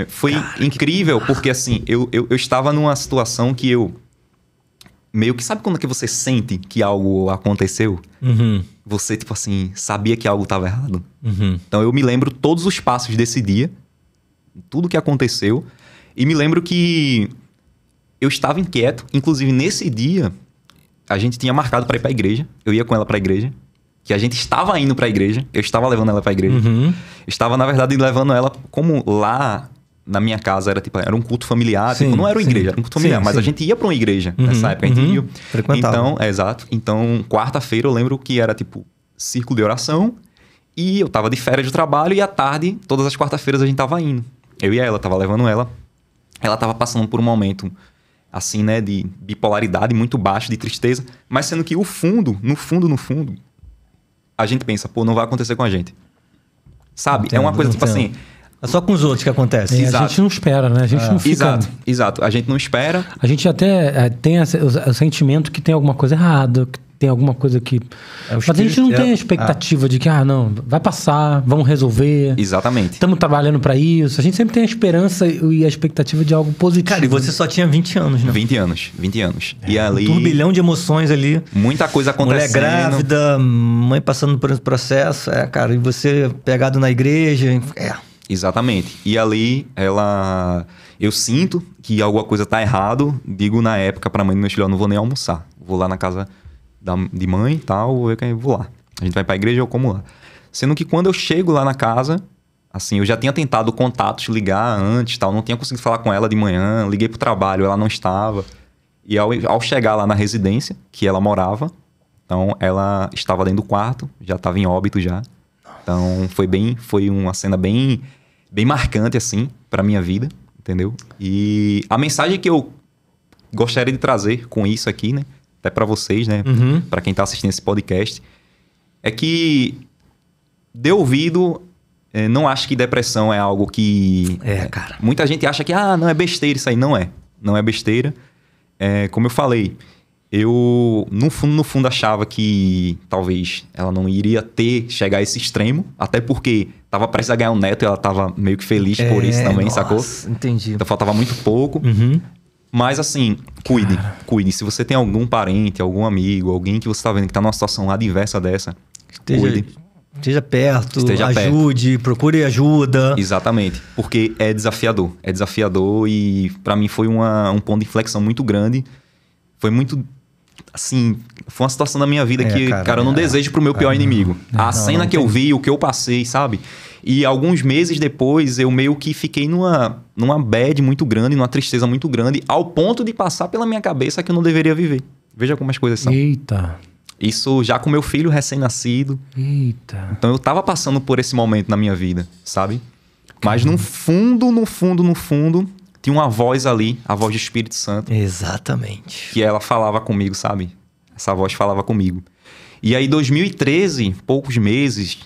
Speaker 3: foi incrível, porque assim, eu estava numa situação que eu... Meio que... Sabe quando é que você sente que algo aconteceu? Você, tipo assim, sabia que algo estava errado. Então, eu me lembro todos os passos desse dia. Tudo que aconteceu. E me lembro que eu estava inquieto. Inclusive, nesse dia, a gente tinha marcado para ir para a igreja. Eu ia com ela para a igreja. Que a gente estava indo para a igreja. Eu estava levando ela para a igreja. Eu estava, na verdade, levando ela... Como lá na minha casa era um culto familiar. Tipo, não era uma igreja, era um culto familiar. Mas a gente ia para uma igreja nessa época. A gente ia.
Speaker 1: Frequentava.
Speaker 3: Então, exato. Então, quarta-feira eu lembro que era tipo círculo de oração. E eu tava de férias do trabalho e à tarde, todas as quarta-feiras a gente tava indo. Eu e ela, tava levando ela. Ela tava passando por um momento, assim, né, de bipolaridade muito baixo, de tristeza. Mas sendo que no fundo, a gente pensa, pô, não vai acontecer com a gente. Sabe?
Speaker 1: Entendo,
Speaker 3: é uma coisa tipo
Speaker 1: entendo.
Speaker 3: assim...
Speaker 1: É só com os outros que acontece.
Speaker 2: A
Speaker 3: Exato.
Speaker 2: gente não espera, né? A gente não fica...
Speaker 3: Exato. A gente não espera.
Speaker 2: A gente até tem o sentimento que tem alguma coisa errada, que tem alguma coisa que... Mas a gente não tem a expectativa de que, não, vai passar, vamos resolver.
Speaker 3: Exatamente.
Speaker 2: Estamos trabalhando para isso. A gente sempre tem a esperança e a expectativa de algo positivo.
Speaker 1: Cara, e você só tinha 20 anos, né?
Speaker 3: 20 anos. E ali...
Speaker 1: Um turbilhão de emoções ali.
Speaker 3: Muita coisa acontecendo.
Speaker 1: Mulher grávida, mãe passando por esse processo. Cara, e você pegado na igreja.
Speaker 3: Exatamente. E ali, eu sinto que alguma coisa tá errado. Digo na época pra mãe do meu filho, eu não vou nem almoçar. Vou lá na casa de mãe e tal, vou lá. A gente vai pra igreja, eu como lá. Sendo que quando eu chego lá na casa, assim, eu já tinha tentado contatos, ligar antes tal, não tinha conseguido falar com ela de manhã, liguei pro trabalho, ela não estava. E ao chegar lá na residência, que ela morava, então ela estava dentro do quarto, já estava em óbito já. Então foi uma cena bem marcante, assim, pra minha vida, entendeu? E a mensagem que eu gostaria de trazer com isso aqui, né? Até pra vocês, né?
Speaker 1: Uhum.
Speaker 3: Pra quem tá assistindo esse podcast, é que dê ouvido, não acho que depressão é algo que...
Speaker 1: cara.
Speaker 3: Muita gente acha que, não, é besteira isso aí. Não é. Não é besteira. Como eu falei, eu no fundo achava que talvez ela não iria chegar a esse extremo, até porque tava prestes a ganhar um neto e ela tava meio que feliz por isso também,
Speaker 1: nossa,
Speaker 3: sacou?
Speaker 1: Entendi.
Speaker 3: Então faltava muito pouco.
Speaker 1: Uhum.
Speaker 3: Mas assim, cuide. Se você tem algum parente, algum amigo, alguém que você tá vendo que tá numa situação adversa dessa, cuide.
Speaker 1: Esteja perto,
Speaker 3: Esteja
Speaker 1: ajude, procure ajuda.
Speaker 3: Exatamente, porque é desafiador. É desafiador e pra mim foi um ponto de inflexão muito grande. Foi muito... Assim, foi uma situação da minha vida que, cara, eu não desejo pro meu pior inimigo. A cena que eu vi, o que eu passei, sabe? E alguns meses depois, eu meio que fiquei numa bad muito grande, numa tristeza muito grande, ao ponto de passar pela minha cabeça que eu não deveria viver. Veja como as coisas são.
Speaker 2: Eita.
Speaker 3: Isso já com meu filho recém-nascido.
Speaker 2: Eita.
Speaker 3: Então eu tava passando por esse momento na minha vida, sabe? Mas no fundo, tinha uma voz ali, a voz do Espírito Santo.
Speaker 1: Exatamente.
Speaker 3: Que ela falava comigo, sabe? Essa voz falava comigo. E aí, 2013, poucos meses,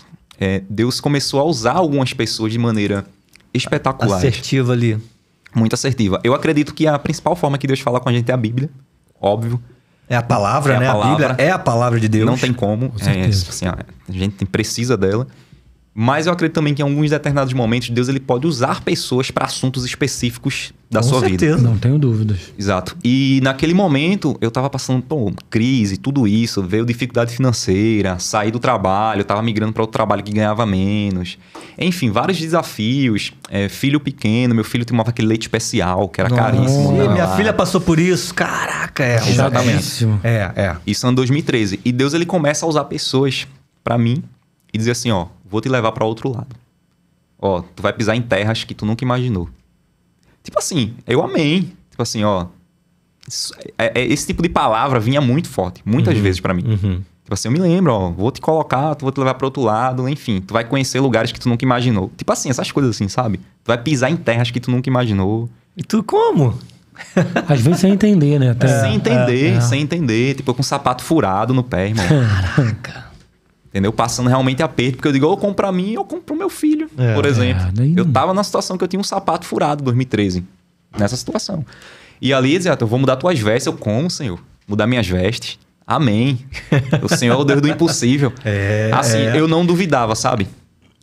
Speaker 3: Deus começou a usar algumas pessoas de maneira espetacular.
Speaker 1: Assertiva ali.
Speaker 3: Muito assertiva. Eu acredito que a principal forma que Deus fala com a gente é a Bíblia. Óbvio.
Speaker 1: É a palavra, né?
Speaker 3: A
Speaker 1: Bíblia é a palavra de Deus.
Speaker 3: Não tem como. Assim, a gente precisa dela. Mas eu acredito também que em alguns determinados momentos, Deus ele pode usar pessoas para assuntos específicos da sua vida.
Speaker 2: Não tenho dúvidas.
Speaker 3: Exato. E naquele momento, eu tava passando por crise, tudo isso. Veio dificuldade financeira, saí do trabalho, tava migrando para outro trabalho que ganhava menos. Enfim, vários desafios. Filho pequeno, meu filho tomava aquele leite especial, que era caríssimo.
Speaker 1: Minha filha passou por isso. Caraca,
Speaker 3: Exatamente.
Speaker 2: Isso
Speaker 3: é em 2013. E Deus ele começa a usar pessoas para mim e dizer assim, vou te levar para outro lado. Tu vai pisar em terras que tu nunca imaginou. Tipo assim, eu amei. Tipo assim, esse tipo de palavra vinha muito forte, muitas vezes para mim. Tipo assim, eu me lembro, vou te colocar, vou te levar para outro lado, enfim, tu vai conhecer lugares que tu nunca imaginou. Tipo assim, essas coisas assim, sabe? Tu vai pisar em terras que tu nunca imaginou.
Speaker 1: E tu como?
Speaker 2: Às vezes sem entender, né?
Speaker 3: Sem entender. Tipo, com sapato furado no pé, irmão.
Speaker 1: Caraca.
Speaker 3: Entendeu? Passando realmente aperto, porque eu digo, eu compro pra mim, eu compro pro meu filho, por exemplo. Eu tava na situação que eu tinha um sapato furado em 2013. Nessa situação. E ali, dizia, eu vou mudar tuas vestes. Eu, como, Senhor? Mudar minhas vestes. Amém. O Senhor é o Deus do impossível. Eu não duvidava, sabe?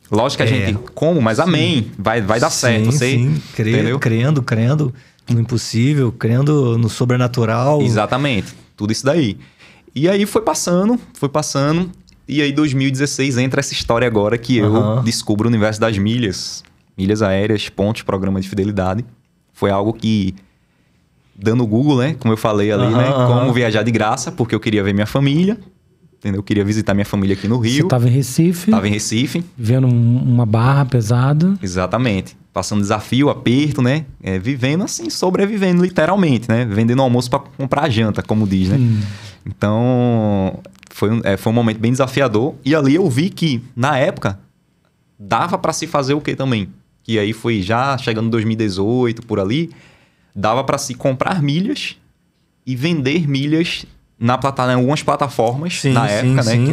Speaker 3: Lógico que a gente, como? Mas amém. Vai dar certo. Você, entendeu?
Speaker 1: Crendo no impossível, crendo no sobrenatural.
Speaker 3: Exatamente. Tudo isso daí. E aí foi passando. E aí, 2016, entra essa história agora que eu descubro o universo das milhas. Milhas aéreas, pontos, programa de fidelidade. Foi algo que, dando Google, né? Como eu falei ali, né? Como viajar de graça, porque eu queria ver minha família. Entendeu? Eu queria visitar minha família aqui no Rio.
Speaker 2: Você estava em Recife.
Speaker 3: Estava em Recife.
Speaker 2: Vendo uma barra pesada.
Speaker 3: Exatamente. Passando desafio, aperto, né? Vivendo assim, sobrevivendo literalmente, né? Vendendo almoço para comprar janta, como diz, né? Então... foi um momento bem desafiador. E ali eu vi que, na época, dava para se fazer o quê também? Que aí foi já chegando em 2018, por ali, dava para se comprar milhas e vender milhas em algumas plataformas na época, né?
Speaker 1: Sim,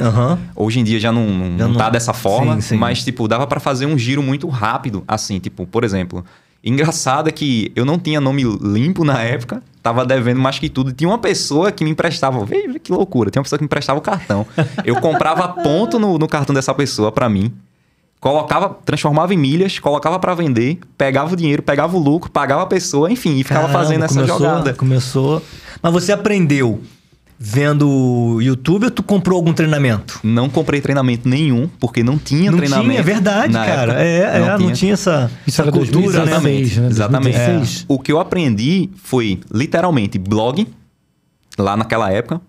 Speaker 3: Hoje em dia já não tá dessa forma,
Speaker 1: sim.
Speaker 3: mas, tipo, dava para fazer um giro muito rápido, assim, tipo, por exemplo... Engraçado é que eu não tinha nome limpo na época, tava devendo mais que tudo. Tinha uma pessoa que me emprestava, veja que loucura, tinha uma pessoa que me emprestava o cartão. Eu comprava ponto no cartão dessa pessoa pra mim, transformava em milhas, colocava pra vender, pegava o dinheiro, pegava o lucro, pagava a pessoa, enfim, e ficava fazendo essa jogada.
Speaker 1: Começou. Mas você aprendeu vendo YouTube ou tu comprou algum treinamento?
Speaker 3: Não comprei treinamento nenhum, porque não tinha treinamento.
Speaker 1: Não tinha, verdade, cara. Não tinha essa
Speaker 2: era
Speaker 1: cultura,
Speaker 2: 2016, né?
Speaker 3: Exatamente.
Speaker 2: 2016.
Speaker 3: O que eu aprendi foi, literalmente, blog, lá naquela época,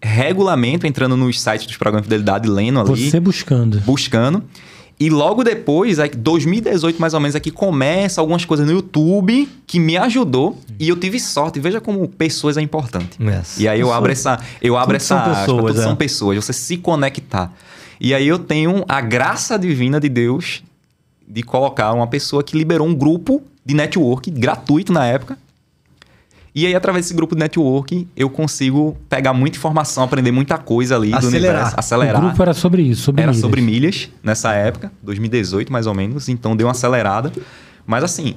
Speaker 3: regulamento, entrando nos sites dos programas de fidelidade, lendo ali.
Speaker 2: Você buscando.
Speaker 3: E logo depois, 2018 mais ou menos, é que começa algumas coisas no YouTube que me ajudou. E eu tive sorte. Veja como pessoas é importante.
Speaker 1: Yes.
Speaker 3: E aí eu abro essa...
Speaker 1: Tudo
Speaker 3: são pessoas. Você se conectar. E aí eu tenho a graça divina de Deus de colocar uma pessoa que liberou um grupo de network gratuito na época. E aí, através desse grupo de network, eu consigo pegar muita informação, aprender muita coisa ali do universo. Acelerar.
Speaker 2: O grupo era sobre isso,
Speaker 3: sobre milhas, nessa época, 2018 mais ou menos. Então, deu uma acelerada. Mas assim,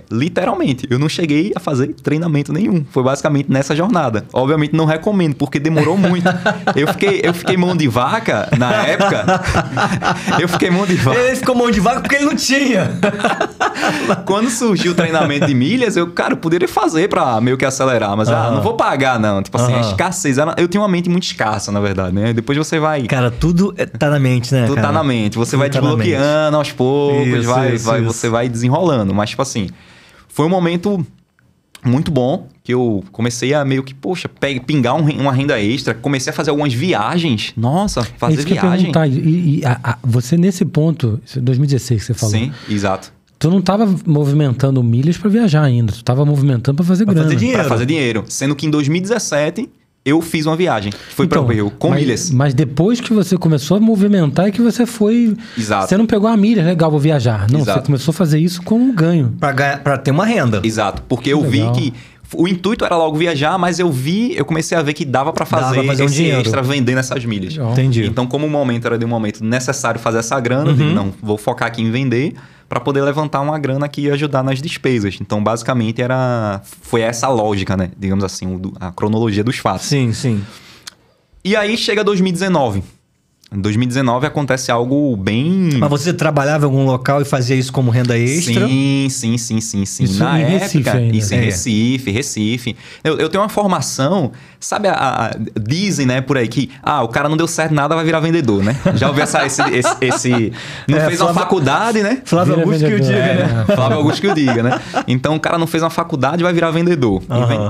Speaker 3: literalmente, eu não cheguei a fazer treinamento nenhum. Foi basicamente nessa jornada. Obviamente, não recomendo, porque demorou muito. Eu fiquei mão de vaca na época. Eu fiquei mão de vaca.
Speaker 1: Ele ficou mão de vaca porque ele não tinha.
Speaker 3: Quando surgiu o treinamento de milhas, eu poderia fazer pra meio que acelerar. Mas, não vou pagar, não. Tipo assim, a escassez. Eu tinha uma mente muito escassa, na verdade, né? Depois você vai...
Speaker 1: Cara, tudo tá na mente, né?
Speaker 3: Tudo tá na mente. Você vai desbloqueando aos poucos, você vai desenrolando. Mas, tipo assim, foi um momento muito bom que eu comecei a meio que, pingar uma renda extra. Comecei a fazer algumas viagens. Nossa, fazer viagem.
Speaker 2: Você nesse ponto, 2016 que você falou.
Speaker 3: Sim, exato.
Speaker 2: Tu não tava movimentando milhas pra viajar ainda. Tu tava movimentando pra fazer grana.
Speaker 3: Pra fazer dinheiro. Sendo que em 2017... eu fiz uma viagem. Foi para o Rio, com milhas.
Speaker 2: Mas depois que você começou a movimentar, é que você foi...
Speaker 3: Exato.
Speaker 2: Você não pegou a milha, legal, vou viajar. Não,
Speaker 3: Exato.
Speaker 2: Você começou a fazer isso com um ganho.
Speaker 1: Para ter uma renda.
Speaker 3: Exato. Porque eu vi que... O intuito era logo viajar, mas eu comecei a ver que dava para fazer
Speaker 1: um dinheiro
Speaker 3: extra vendendo essas milhas.
Speaker 1: Entendi.
Speaker 3: Então, como o momento era de um momento necessário fazer essa grana, eu digo, não, vou focar aqui em vender para poder levantar uma grana que ia ajudar nas despesas. Então, basicamente, foi essa a lógica, né? Digamos assim, a cronologia dos fatos.
Speaker 1: Sim, sim.
Speaker 3: E aí chega 2019. Em 2019 acontece algo bem...
Speaker 1: Mas você trabalhava em algum local e fazia isso como renda extra?
Speaker 3: Sim.
Speaker 2: Isso
Speaker 3: na
Speaker 2: em
Speaker 3: época,
Speaker 2: Recife ainda.
Speaker 3: Isso em Recife. Eu tenho uma formação, sabe, dizem, né, por aí que o cara não deu certo nada, vai virar vendedor, né? Já ouviu esse não fez uma faculdade, né?
Speaker 1: Flávio Augusto que o diga, né?
Speaker 3: Flávio Augusto que o diga, né? Então o cara não fez uma faculdade, vai virar vendedor.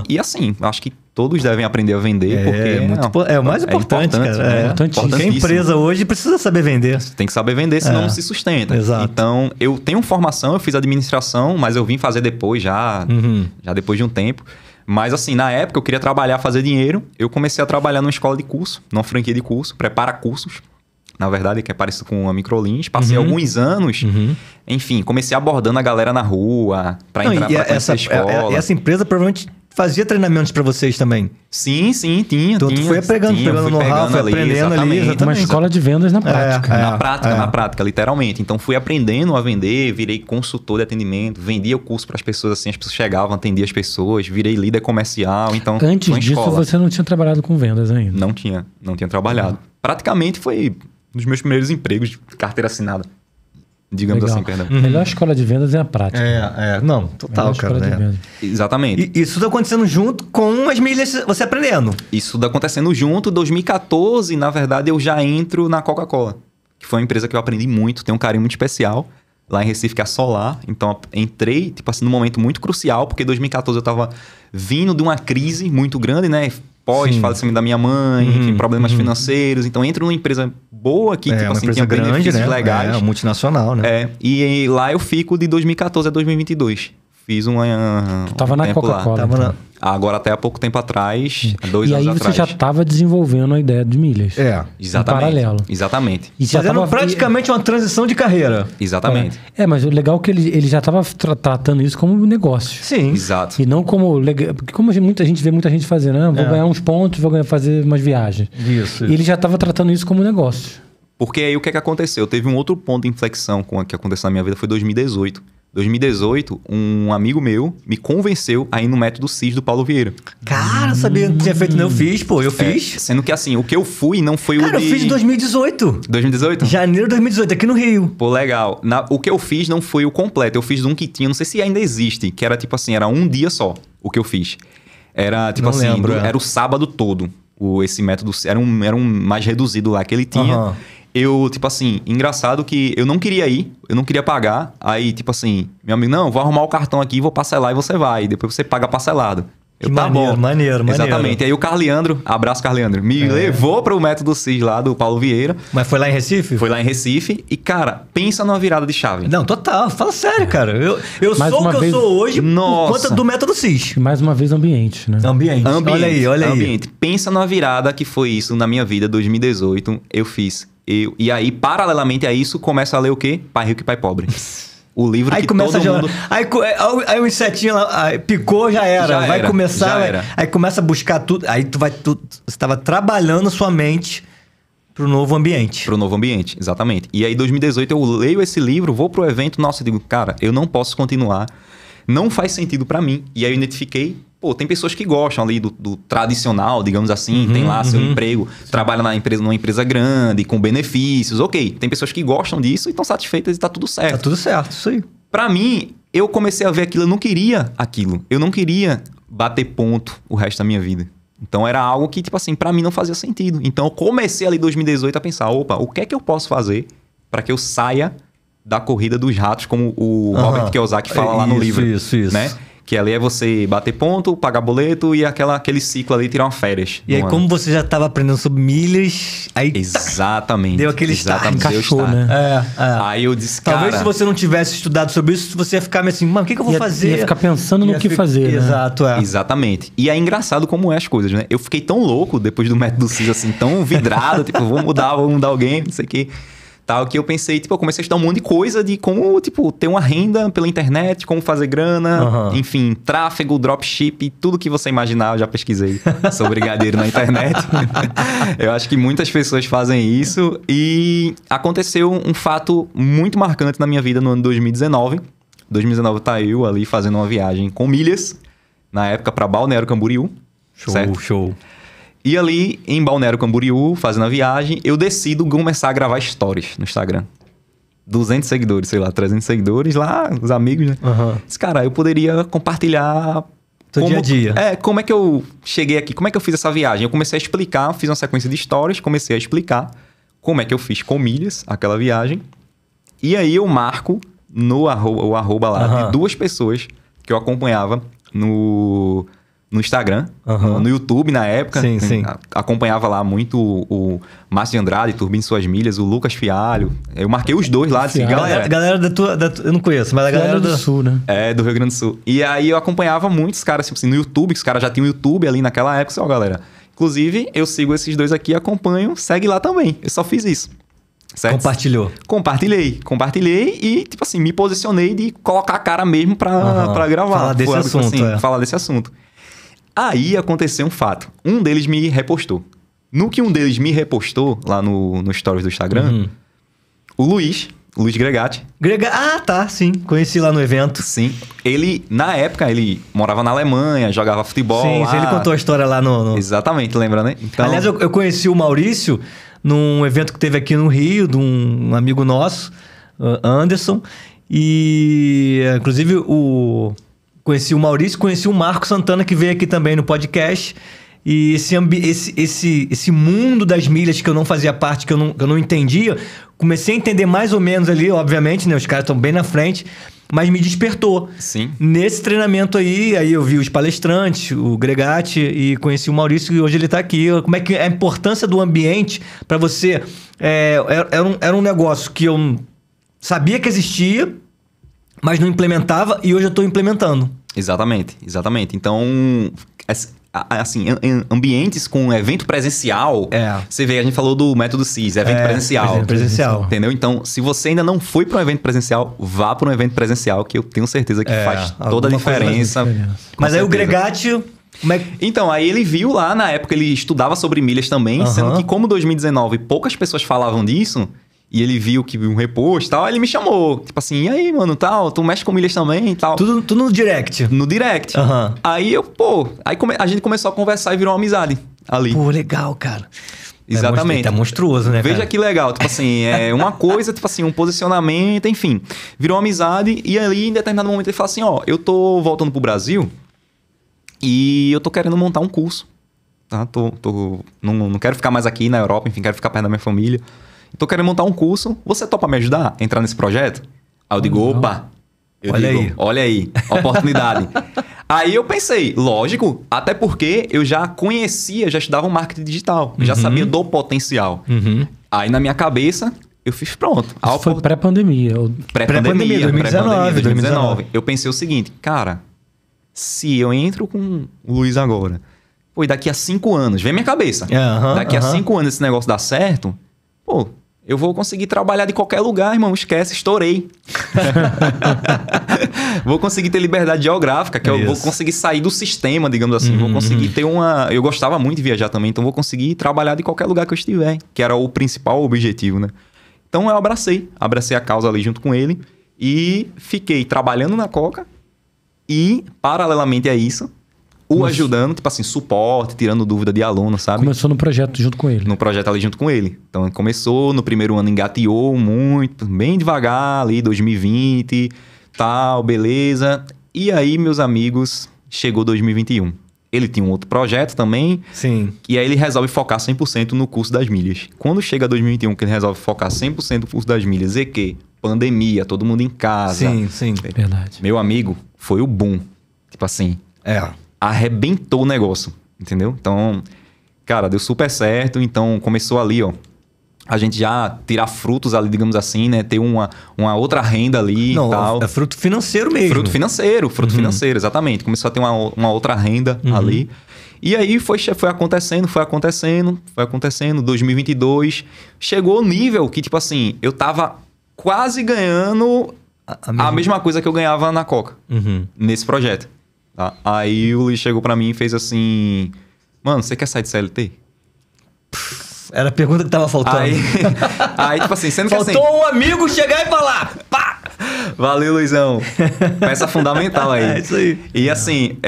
Speaker 3: E assim, acho que todos devem aprender a vender, porque...
Speaker 1: É o mais importante, cara.
Speaker 3: É
Speaker 1: importantíssimo. Porque a empresa hoje precisa saber vender.
Speaker 3: Tem que saber vender, senão não se sustenta.
Speaker 1: Exato.
Speaker 3: Então, eu tenho formação, eu fiz administração, mas eu vim fazer depois, já depois de um tempo. Mas assim, na época eu queria trabalhar, fazer dinheiro. Eu comecei a trabalhar numa escola de curso, numa franquia de curso, prepara cursos. Na verdade, que é parecido com a Microlins. Passei alguns anos, enfim, comecei abordando a galera na rua para entrar pra essa escola.
Speaker 1: Essa empresa provavelmente fazia treinamentos para vocês também.
Speaker 3: Sim, tinha.
Speaker 1: Então tu foi pegando know-how, foi aprendendo ali. Exatamente.
Speaker 2: Uma escola de vendas na prática.
Speaker 3: Na prática, literalmente. Então fui aprendendo a vender, virei consultor de atendimento, vendia o curso para as pessoas, assim, as pessoas chegavam, atendia as pessoas, virei líder comercial. Então,
Speaker 2: antes disso, você não tinha trabalhado com vendas ainda?
Speaker 3: Não tinha trabalhado. Praticamente foi um dos meus primeiros empregos de carteira assinada. Digamos assim, perdão.
Speaker 2: A melhor escola de vendas é a prática.
Speaker 1: Não, total, cara.
Speaker 3: Exatamente.
Speaker 1: E isso tá acontecendo junto com as milhas, você aprendendo.
Speaker 3: Isso tá acontecendo junto. Em 2014, na verdade, eu já entro na Coca-Cola, que foi uma empresa que eu aprendi muito, tem um carinho muito especial, lá em Recife, que é a Solar. Então, entrei, tipo assim, num momento muito crucial, porque em 2014 eu tava vindo de uma crise muito grande, né? Pós-falecimento da minha mãe, enfim, problemas financeiros. Então, entro numa empresa boa que, tipo assim, tinha
Speaker 1: grande,
Speaker 3: benefícios legais.
Speaker 1: Multinacional, né?
Speaker 3: E lá eu fico de 2014 a 2022. fiz
Speaker 2: Tu tava na Coca-Cola.
Speaker 1: Tava
Speaker 2: então.
Speaker 1: na...
Speaker 3: Agora, até há pouco tempo atrás, 2
Speaker 2: E
Speaker 3: anos
Speaker 2: aí
Speaker 3: atrás.
Speaker 2: você já estava desenvolvendo a ideia de milhas.
Speaker 3: Exatamente.
Speaker 2: Em paralelo.
Speaker 3: Exatamente.
Speaker 2: E já
Speaker 1: Fazendo
Speaker 2: tava
Speaker 1: praticamente uma transição de carreira.
Speaker 3: Exatamente.
Speaker 2: Mas o legal é que ele já estava tratando isso como negócio.
Speaker 1: Sim.
Speaker 3: Exato.
Speaker 2: E não como... Porque como muita gente vê muita gente fazendo, né? Vou ganhar uns pontos, fazer umas viagens.
Speaker 1: Isso.
Speaker 2: E ele já estava tratando isso como negócio.
Speaker 3: Porque aí o que é que aconteceu? Teve um outro ponto de inflexão com o que aconteceu na minha vida, foi 2018. 2018, um amigo meu me convenceu a ir no método CIS do Paulo Vieira.
Speaker 1: Cara, sabia que tinha feito, não? Eu fiz, pô. Eu fiz.
Speaker 3: Sendo que assim, o que eu fui não foi
Speaker 1: Cara,
Speaker 3: o de...
Speaker 1: eu fiz em 2018.
Speaker 3: 2018?
Speaker 1: Janeiro de 2018, aqui no Rio.
Speaker 3: Pô, legal. O que eu fiz não foi o completo. Eu fiz um que tinha, não sei se ainda existe, que era tipo assim, era um dia só o que eu fiz. Era tipo
Speaker 1: Não
Speaker 3: assim,
Speaker 1: lembro,
Speaker 3: era o sábado todo. Esse método era um mais reduzido lá que ele tinha.
Speaker 1: Aham.
Speaker 3: Eu, tipo assim, engraçado que eu não queria ir, eu não queria pagar. Aí, tipo assim, meu amigo, não, vou arrumar o cartão aqui, vou parcelar e você vai. E depois você paga parcelado.
Speaker 1: Que maneiro.
Speaker 3: Exatamente. Aí o Carleandro, abraço Carleandro, me levou para o método CIS lá do Paulo Vieira.
Speaker 1: Mas foi lá em Recife?
Speaker 3: Foi lá em Recife. E, cara, pensa numa virada de chave.
Speaker 1: Não, total. Fala sério, cara. Eu
Speaker 2: Mais
Speaker 1: sou o
Speaker 2: uma
Speaker 1: que
Speaker 2: vez-
Speaker 1: eu sou hoje
Speaker 3: Nossa.
Speaker 1: por conta do método CIS.
Speaker 2: E mais uma vez, ambiente, né?
Speaker 1: Ambiente. Olha aí.
Speaker 3: Ambiente. Pensa numa virada que foi isso na minha vida, 2018. Eu fiz. E aí, paralelamente a isso, começa a ler o quê? Pai Rico e Pai Pobre. O livro
Speaker 1: Aí
Speaker 3: que
Speaker 1: começa
Speaker 3: todo
Speaker 1: a jogar.
Speaker 3: mundo...
Speaker 1: Aí o insetinho lá, aí picou, já era.
Speaker 3: Já
Speaker 1: vai
Speaker 3: era,
Speaker 1: começar.
Speaker 3: já era.
Speaker 1: Aí começa a buscar tudo. Aí você estava trabalhando sua mente pro novo ambiente.
Speaker 3: Pro novo ambiente, exatamente. E aí, 2018, eu leio esse livro, vou pro evento, nossa, eu digo, cara, eu não posso continuar. Não faz sentido pra mim. E aí eu identifiquei, pô, tem pessoas que gostam ali do tradicional, digamos assim, tem lá seu emprego, trabalha numa empresa grande, com benefícios, ok. Tem pessoas que gostam disso e estão satisfeitas e tá tudo certo.
Speaker 1: Tá tudo certo, isso aí.
Speaker 3: Pra mim, eu comecei a ver aquilo, eu não queria aquilo. Eu não queria bater ponto o resto da minha vida. Então era algo que, tipo assim, pra mim não fazia sentido. Então eu comecei ali em 2018 a pensar, opa, o que é que eu posso fazer pra que eu saia da corrida dos ratos, como o Robert Kiyosaki fala lá no livro.
Speaker 1: Isso.
Speaker 3: Né? Que ali é você bater ponto, pagar boleto e aquele ciclo ali, tirar uma férias.
Speaker 1: E aí,
Speaker 3: no
Speaker 1: como
Speaker 3: ano.
Speaker 1: você já estava aprendendo sobre milhas, aí
Speaker 3: Exatamente.
Speaker 1: deu aquele start.
Speaker 3: Exatamente, deu
Speaker 2: Encaixou,
Speaker 3: start.
Speaker 2: né?
Speaker 3: Aí eu disse,
Speaker 1: Talvez
Speaker 3: cara...
Speaker 1: se você não tivesse estudado sobre isso, você ia ficar meio assim, mano, o que eu vou fazer?
Speaker 2: Ia ficar pensando no que fazer, né?
Speaker 1: Exato,
Speaker 3: Exatamente. E é engraçado como é as coisas, né? Eu fiquei tão louco depois do método CIS, assim, tão vidrado, tipo, vou mudar alguém, não sei o quê. Tal, que eu pensei, tipo, eu comecei a estudar um monte de coisa de como, tipo, ter uma renda pela internet, como fazer grana, enfim, tráfego, dropship, tudo que você imaginar, eu já pesquisei sobre brigadeiro na internet. Eu acho que muitas pessoas fazem isso. E aconteceu um fato muito marcante na minha vida no ano 2019. 2019 tá eu ali fazendo uma viagem com milhas, na época para Balneário Camboriú.
Speaker 1: Show.
Speaker 3: E ali, em Balneário Camboriú, fazendo a viagem, eu decido começar a gravar stories no Instagram. 200 seguidores, sei lá, 300 seguidores lá, os amigos, né? Disse, cara, eu poderia compartilhar...
Speaker 1: Seu dia a dia.
Speaker 3: Como é que eu cheguei aqui? Como é que eu fiz essa viagem? Eu comecei a explicar, fiz uma sequência de stories, comecei a explicar como é que eu fiz com milhas aquela viagem. E aí eu marco o arroba lá de 2 pessoas que eu acompanhava no Instagram, no YouTube na época.
Speaker 1: Sim.
Speaker 3: Acompanhava lá muito o Márcio de Andrade, Turbine Suas Milhas, o Lucas Fialho. Eu marquei os dois lá, disse,
Speaker 1: Galera da tua... eu não conheço, mas a galera
Speaker 2: do Sul, né?
Speaker 3: É, do Rio Grande do Sul. E aí eu acompanhava muitos caras, tipo assim, no YouTube, que os caras já tinham YouTube ali naquela época, ó, galera. Inclusive, eu sigo esses 2 aqui, acompanho, segue lá também. Eu só fiz isso. Certo? Compartilhei e, tipo assim, me posicionei de colocar a cara mesmo pra gravar.
Speaker 1: Falar desse assunto,
Speaker 3: falar desse assunto. Aí aconteceu um fato. Um deles me repostou. No que um deles me repostou, lá no stories do Instagram, o Luiz Gregatti.
Speaker 1: Tá, sim. Conheci lá no evento.
Speaker 3: Sim. Ele, na época, ele morava na Alemanha, jogava futebol
Speaker 1: Sim,
Speaker 3: lá.
Speaker 1: ele contou a história lá no...
Speaker 3: Exatamente, lembra, né? Então...
Speaker 1: Aliás, eu conheci o Maurício num evento que teve aqui no Rio, de um amigo nosso, Anderson. E, inclusive, conheci o Maurício, conheci o Marco Santana, que veio aqui também no podcast. E esse mundo das milhas que eu não fazia parte, que eu não entendia, comecei a entender mais ou menos ali, obviamente, né? Os caras estão bem na frente, mas me despertou.
Speaker 3: Sim.
Speaker 1: Nesse treinamento aí eu vi os palestrantes, o Gregatti, e conheci o Maurício, e hoje ele está aqui. Como é que a importância do ambiente para você... Era um negócio que eu sabia que existia, mas não implementava e hoje eu tô implementando.
Speaker 3: Exatamente. Então, assim, ambientes com evento presencial, você vê, a gente falou do método CIS, evento presencial.
Speaker 1: Presencial.
Speaker 3: Entendeu? Então, se você ainda não foi para um evento presencial, vá para um evento presencial, que eu tenho certeza que faz toda a diferença.
Speaker 1: Mas aí o Gregatti...
Speaker 3: Então, aí ele viu lá, na época ele estudava sobre milhas também, sendo que como 2019 poucas pessoas falavam disso, e ele viu que um repost e tal, aí ele me chamou. Tipo assim, e aí, mano, tal, tu mexe com milhas também e tal.
Speaker 1: Tudo no direct.
Speaker 3: No direct. Aí a gente começou a conversar e virou uma amizade ali.
Speaker 1: Pô, legal, cara.
Speaker 3: Exatamente.
Speaker 1: É monstruoso, né,
Speaker 3: Veja
Speaker 1: cara?
Speaker 3: que legal. Tipo assim, é uma coisa, tipo assim, um posicionamento, enfim. Virou uma amizade e ali, em determinado momento, ele falou assim, ó, eu tô voltando pro Brasil e eu tô querendo montar um curso. Tá? Não quero ficar mais aqui na Europa, enfim, quero ficar perto da minha família. Tô querendo montar um curso. Você topa me ajudar a entrar nesse projeto? Aí eu digo, opa. Olha aí, oportunidade. Aí eu pensei, lógico, até porque eu já conhecia, já estudava marketing digital. Já sabia do potencial. Aí na minha cabeça, eu fiz pronto.
Speaker 2: Isso foi pré-pandemia.
Speaker 1: Pré-pandemia, 2019.
Speaker 3: Eu pensei o seguinte, cara, se eu entro com o Luiz agora, pô, e daqui a 5 anos, vem minha cabeça. Daqui a 5 anos esse negócio dá certo, pô, eu vou conseguir trabalhar de qualquer lugar, irmão. Esquece, estourei. Vou conseguir ter liberdade geográfica, que eu vou conseguir sair do sistema, digamos assim. Vou conseguir ter uma... Eu gostava muito de viajar também, então vou conseguir trabalhar de qualquer lugar que eu estiver, que era o principal objetivo, né? Então eu abracei a causa ali junto com ele e fiquei trabalhando na Coca e, paralelamente a isso, ajudando, tipo assim, suporte, tirando dúvida de aluno, sabe?
Speaker 2: Começou no projeto junto com ele.
Speaker 3: No projeto ali junto com ele. Então, começou, no primeiro ano engateou muito, bem devagar ali, 2020, tal, beleza. E aí, meus amigos, chegou 2021. Ele tinha um outro projeto também.
Speaker 1: Sim.
Speaker 3: E aí ele resolve focar 100% no curso das milhas. Quando chega 2021, que ele resolve focar 100% no curso das milhas, e que pandemia, todo mundo em casa.
Speaker 1: Sim.
Speaker 2: Verdade.
Speaker 3: Meu amigo, foi o boom. Tipo assim... arrebentou o negócio, entendeu? Então, cara, deu super certo. Então, começou ali, ó, a gente já tirar frutos ali, digamos assim, né? Ter uma outra renda ali e tal.
Speaker 1: É fruto financeiro mesmo.
Speaker 3: Fruto financeiro, exatamente. Começou a ter uma outra renda ali. E aí foi acontecendo. 2022, chegou o nível que, tipo assim, eu tava quase ganhando a mesma coisa que eu ganhava na Coca, nesse projeto. Tá? Aí o Luiz chegou pra mim e fez assim... Mano, você quer sair de CLT?
Speaker 1: Era a pergunta que tava faltando.
Speaker 3: Aí tipo assim... Sendo
Speaker 1: faltou
Speaker 3: que, assim,
Speaker 1: um amigo chegar e falar... Pá!
Speaker 3: Valeu, Luizão. Peça fundamental aí.
Speaker 1: É isso aí.
Speaker 3: E assim...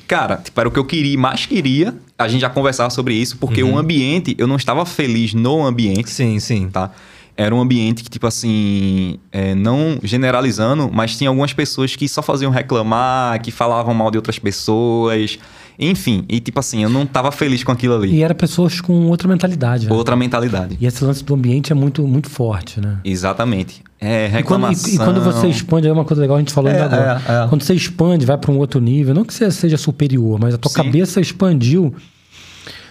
Speaker 3: Cara, tipo, era o que eu mais queria. A gente já conversava sobre isso. Porque o ambiente... Eu não estava feliz no ambiente.
Speaker 1: Sim.
Speaker 3: Tá? Era um ambiente que, tipo assim, não generalizando, mas tinha algumas pessoas que só faziam reclamar, que falavam mal de outras pessoas. Enfim, e tipo assim, eu não tava feliz com aquilo ali.
Speaker 2: E era pessoas com outra mentalidade. Né?
Speaker 3: Outra mentalidade.
Speaker 2: E esse lance do ambiente é muito, muito forte, né?
Speaker 3: Exatamente. Reclamação.
Speaker 2: E quando você expande, é uma coisa legal, a gente falou ainda agora. Quando você expande, vai para um outro nível, não que você seja superior, mas a tua cabeça expandiu.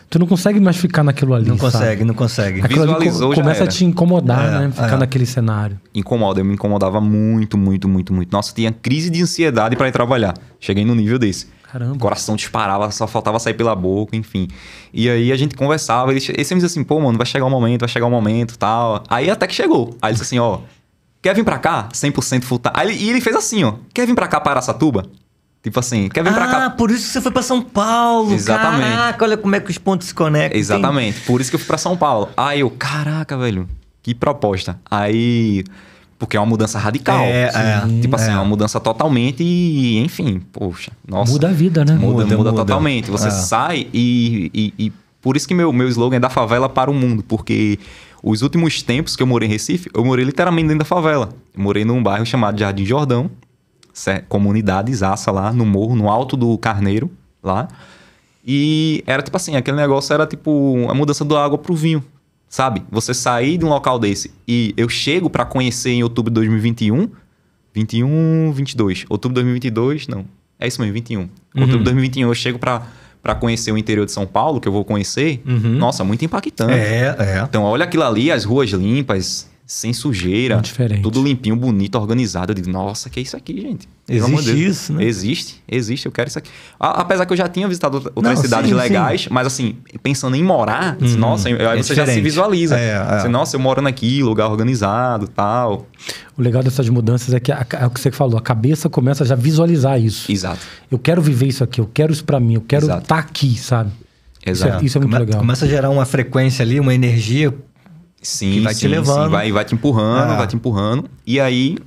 Speaker 2: Tu não consegue mais ficar naquilo ali,
Speaker 1: Não consegue.
Speaker 2: Aquilo
Speaker 3: Visualizou,
Speaker 2: ali começa a te incomodar, né? Ficar naquele cenário.
Speaker 3: Eu me incomodava muito. Nossa, tinha crise de ansiedade para ir trabalhar. Cheguei no nível desse.
Speaker 2: Caramba.
Speaker 3: O coração disparava, só faltava sair pela boca, enfim. E aí a gente conversava, ele sempre dizia assim, pô, mano, vai chegar um momento, tal. Aí até que chegou. Aí ele disse assim, ó, quer vir pra cá? 100% full time. E ele fez assim, ó, quer vir pra cá para Araçatuba? Tipo assim, quer vir pra cá?
Speaker 1: Por isso que você foi pra São Paulo.
Speaker 3: Exatamente.
Speaker 1: Caraca, olha como é que os pontos se conectam.
Speaker 3: Exatamente. Por isso que eu fui pra São Paulo. Aí eu, caraca, velho, que proposta. Aí... Porque é uma mudança radical. Tipo assim, é uma mudança totalmente e, enfim, poxa, nossa.
Speaker 2: Muda a vida, né?
Speaker 3: Muda totalmente. Você sai e por isso que meu slogan é da favela para o mundo. Porque os últimos tempos que eu morei em Recife, eu morei literalmente dentro da favela. Eu morei num bairro chamado Jardim Jordão. Comunidade zaça lá no morro, no alto do Carneiro, lá. E era tipo assim, aquele negócio era tipo a mudança da água pro vinho, sabe? Você sair de um local desse e eu chego pra conhecer em outubro de 2021, 22, outubro de 2022, não, é isso mesmo, 21. Outubro de 2021 eu chego pra conhecer o interior de São Paulo, que eu vou conhecer, nossa, muito impactante. Então olha aquilo ali, as ruas limpas, sem sujeira,
Speaker 2: Diferente.
Speaker 3: tudo limpinho, bonito, organizado. Eu digo, nossa, que é isso aqui, gente? Pelo amor de
Speaker 1: Existe
Speaker 3: Deus.
Speaker 1: isso, né?
Speaker 3: Existe, eu quero isso aqui. Apesar que eu já tinha visitado outras
Speaker 1: Não,
Speaker 3: cidades
Speaker 1: sim,
Speaker 3: legais, mas assim, pensando em morar, nossa, aí você já se
Speaker 1: diferente.
Speaker 3: visualiza.
Speaker 1: É.
Speaker 3: Você, nossa, eu morando aqui, lugar organizado, tal.
Speaker 2: O legal dessas mudanças é que é o que você falou, a cabeça começa já a visualizar isso.
Speaker 3: Exato.
Speaker 2: Eu quero viver isso aqui, eu quero isso pra mim, eu quero
Speaker 3: Exato.
Speaker 2: estar aqui, sabe?
Speaker 3: Exato.
Speaker 2: Isso é muito legal.
Speaker 1: Começa a gerar uma frequência ali, uma energia.
Speaker 3: Sim,
Speaker 1: Que vai te levando.
Speaker 3: vai te empurrando, vai te empurrando. E aí,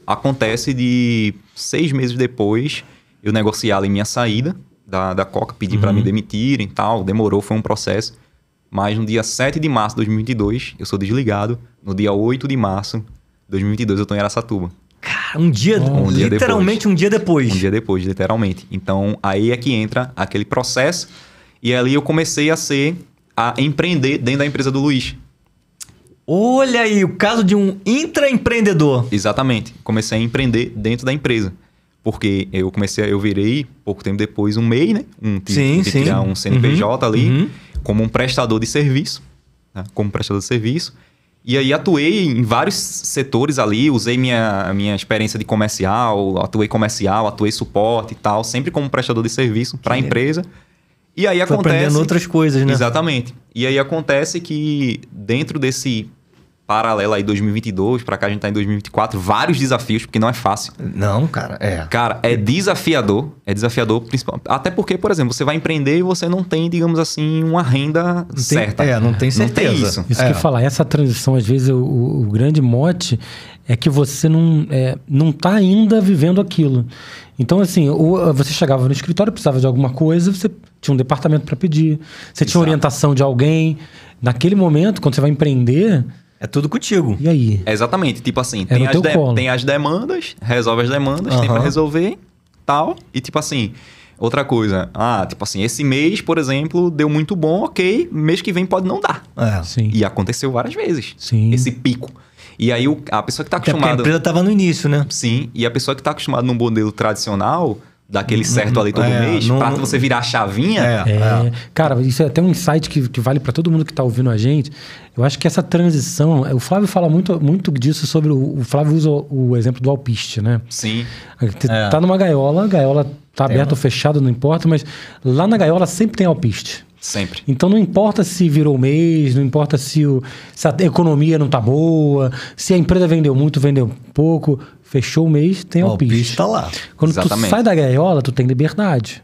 Speaker 3: acontece de 6 meses depois, eu negociar ali minha saída da Coca, pedi pra me demitirem e tal. Demorou, foi um processo. Mas no dia 7 de março de 2022, eu sou desligado. No dia 8 de março de 2022, eu tô em Araçatuba.
Speaker 1: Cara, um dia
Speaker 3: depois.
Speaker 1: literalmente um dia depois.
Speaker 3: Um dia depois, literalmente. Então, aí é que entra aquele processo. E ali eu comecei a empreender dentro da empresa do Luiz.
Speaker 1: Olha aí, o caso de um intraempreendedor.
Speaker 3: Exatamente. Comecei a empreender dentro da empresa. Porque eu virei, pouco tempo depois, um MEI, né?
Speaker 1: Sim.
Speaker 3: Criar um CNPJ ali, como um prestador de serviço. Né? Como prestador de serviço. E aí atuei em vários setores ali, usei minha experiência de comercial, atuei suporte e tal, sempre como prestador de serviço para a empresa. E aí
Speaker 1: Foi
Speaker 3: acontece...
Speaker 1: aprendendo outras coisas, né?
Speaker 3: Exatamente. E aí acontece que dentro desse paralelo aí 2022, para cá a gente tá em 2024, vários desafios, porque não é fácil.
Speaker 1: Não, cara,
Speaker 3: Cara, é desafiador, principalmente. Até porque, por exemplo, você vai empreender e você não tem, digamos assim, uma renda certa.
Speaker 1: Não tem certeza.
Speaker 3: Não tem isso.
Speaker 2: Isso que eu ia falar, essa transição, às vezes, o grande mote é que você não tá ainda vivendo aquilo. Então, assim, você chegava no escritório, precisava de alguma coisa, você tinha um departamento para pedir, você tinha orientação de alguém. Naquele momento, quando você vai empreender...
Speaker 1: É tudo contigo.
Speaker 2: E aí?
Speaker 3: Exatamente. Tipo assim,
Speaker 2: no
Speaker 3: tem as demandas, resolve as demandas, tem pra resolver, tal. E tipo assim, outra coisa. Tipo assim, esse mês, por exemplo, deu muito bom, ok. Mês que vem pode não dar.
Speaker 2: Sim.
Speaker 3: E aconteceu várias vezes.
Speaker 2: Sim.
Speaker 3: Esse pico. E aí a pessoa que tá
Speaker 1: Até porque a
Speaker 3: acostumada...
Speaker 1: empresa tava no início, né?
Speaker 3: Sim. E a pessoa que tá acostumada num modelo tradicional... Daquele certo ali todo mês, pra você virar a chavinha.
Speaker 2: Cara, isso é até um insight que vale para todo mundo que tá ouvindo a gente. Eu acho que essa transição... O Flávio fala muito disso sobre... O Flávio usa o exemplo do alpiste, né?
Speaker 3: Sim.
Speaker 2: Tá numa gaiola, a gaiola tá aberta ou fechada, não importa, mas lá na gaiola sempre tem alpiste.
Speaker 3: Sempre.
Speaker 2: Então não importa se virou mês, não importa se a economia não tá boa, se a empresa vendeu muito, vendeu pouco... Fechou o mês, tem alpiste.
Speaker 1: O alpiste tá lá.
Speaker 2: Quando
Speaker 3: Exatamente.
Speaker 2: tu sai da gaiola, tu tem liberdade.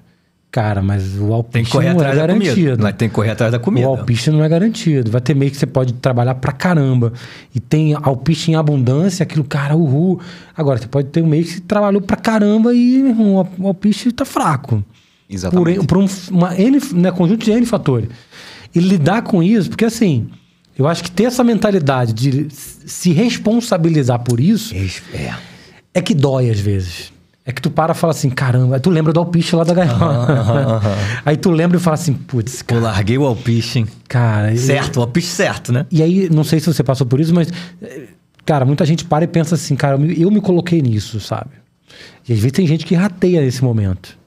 Speaker 2: Cara, mas o alpiste não é garantido.
Speaker 1: Mas tem que correr atrás da comida.
Speaker 2: O alpiste não é garantido. Vai ter mês que você pode trabalhar pra caramba. E tem alpiste em abundância, aquilo, cara, uhul. Agora, você pode ter um mês que você trabalhou pra caramba e o alpiste tá fraco.
Speaker 3: Exatamente.
Speaker 2: Por conjunto de N fatores. E lidar com isso, porque assim... Eu acho que ter essa mentalidade de se responsabilizar por isso... É que dói às vezes. É que tu para e fala assim, caramba, aí tu lembra do alpiste lá da gaiola. Aí tu lembra e fala assim, putz, cara.
Speaker 1: Eu larguei o alpiste, hein?
Speaker 2: Cara...
Speaker 1: Certo, o alpiste certo, né?
Speaker 2: E aí, não sei se você passou por isso, mas... Cara, muita gente para e pensa assim, cara, eu me coloquei nisso, sabe? E às vezes tem gente que rateia nesse momento.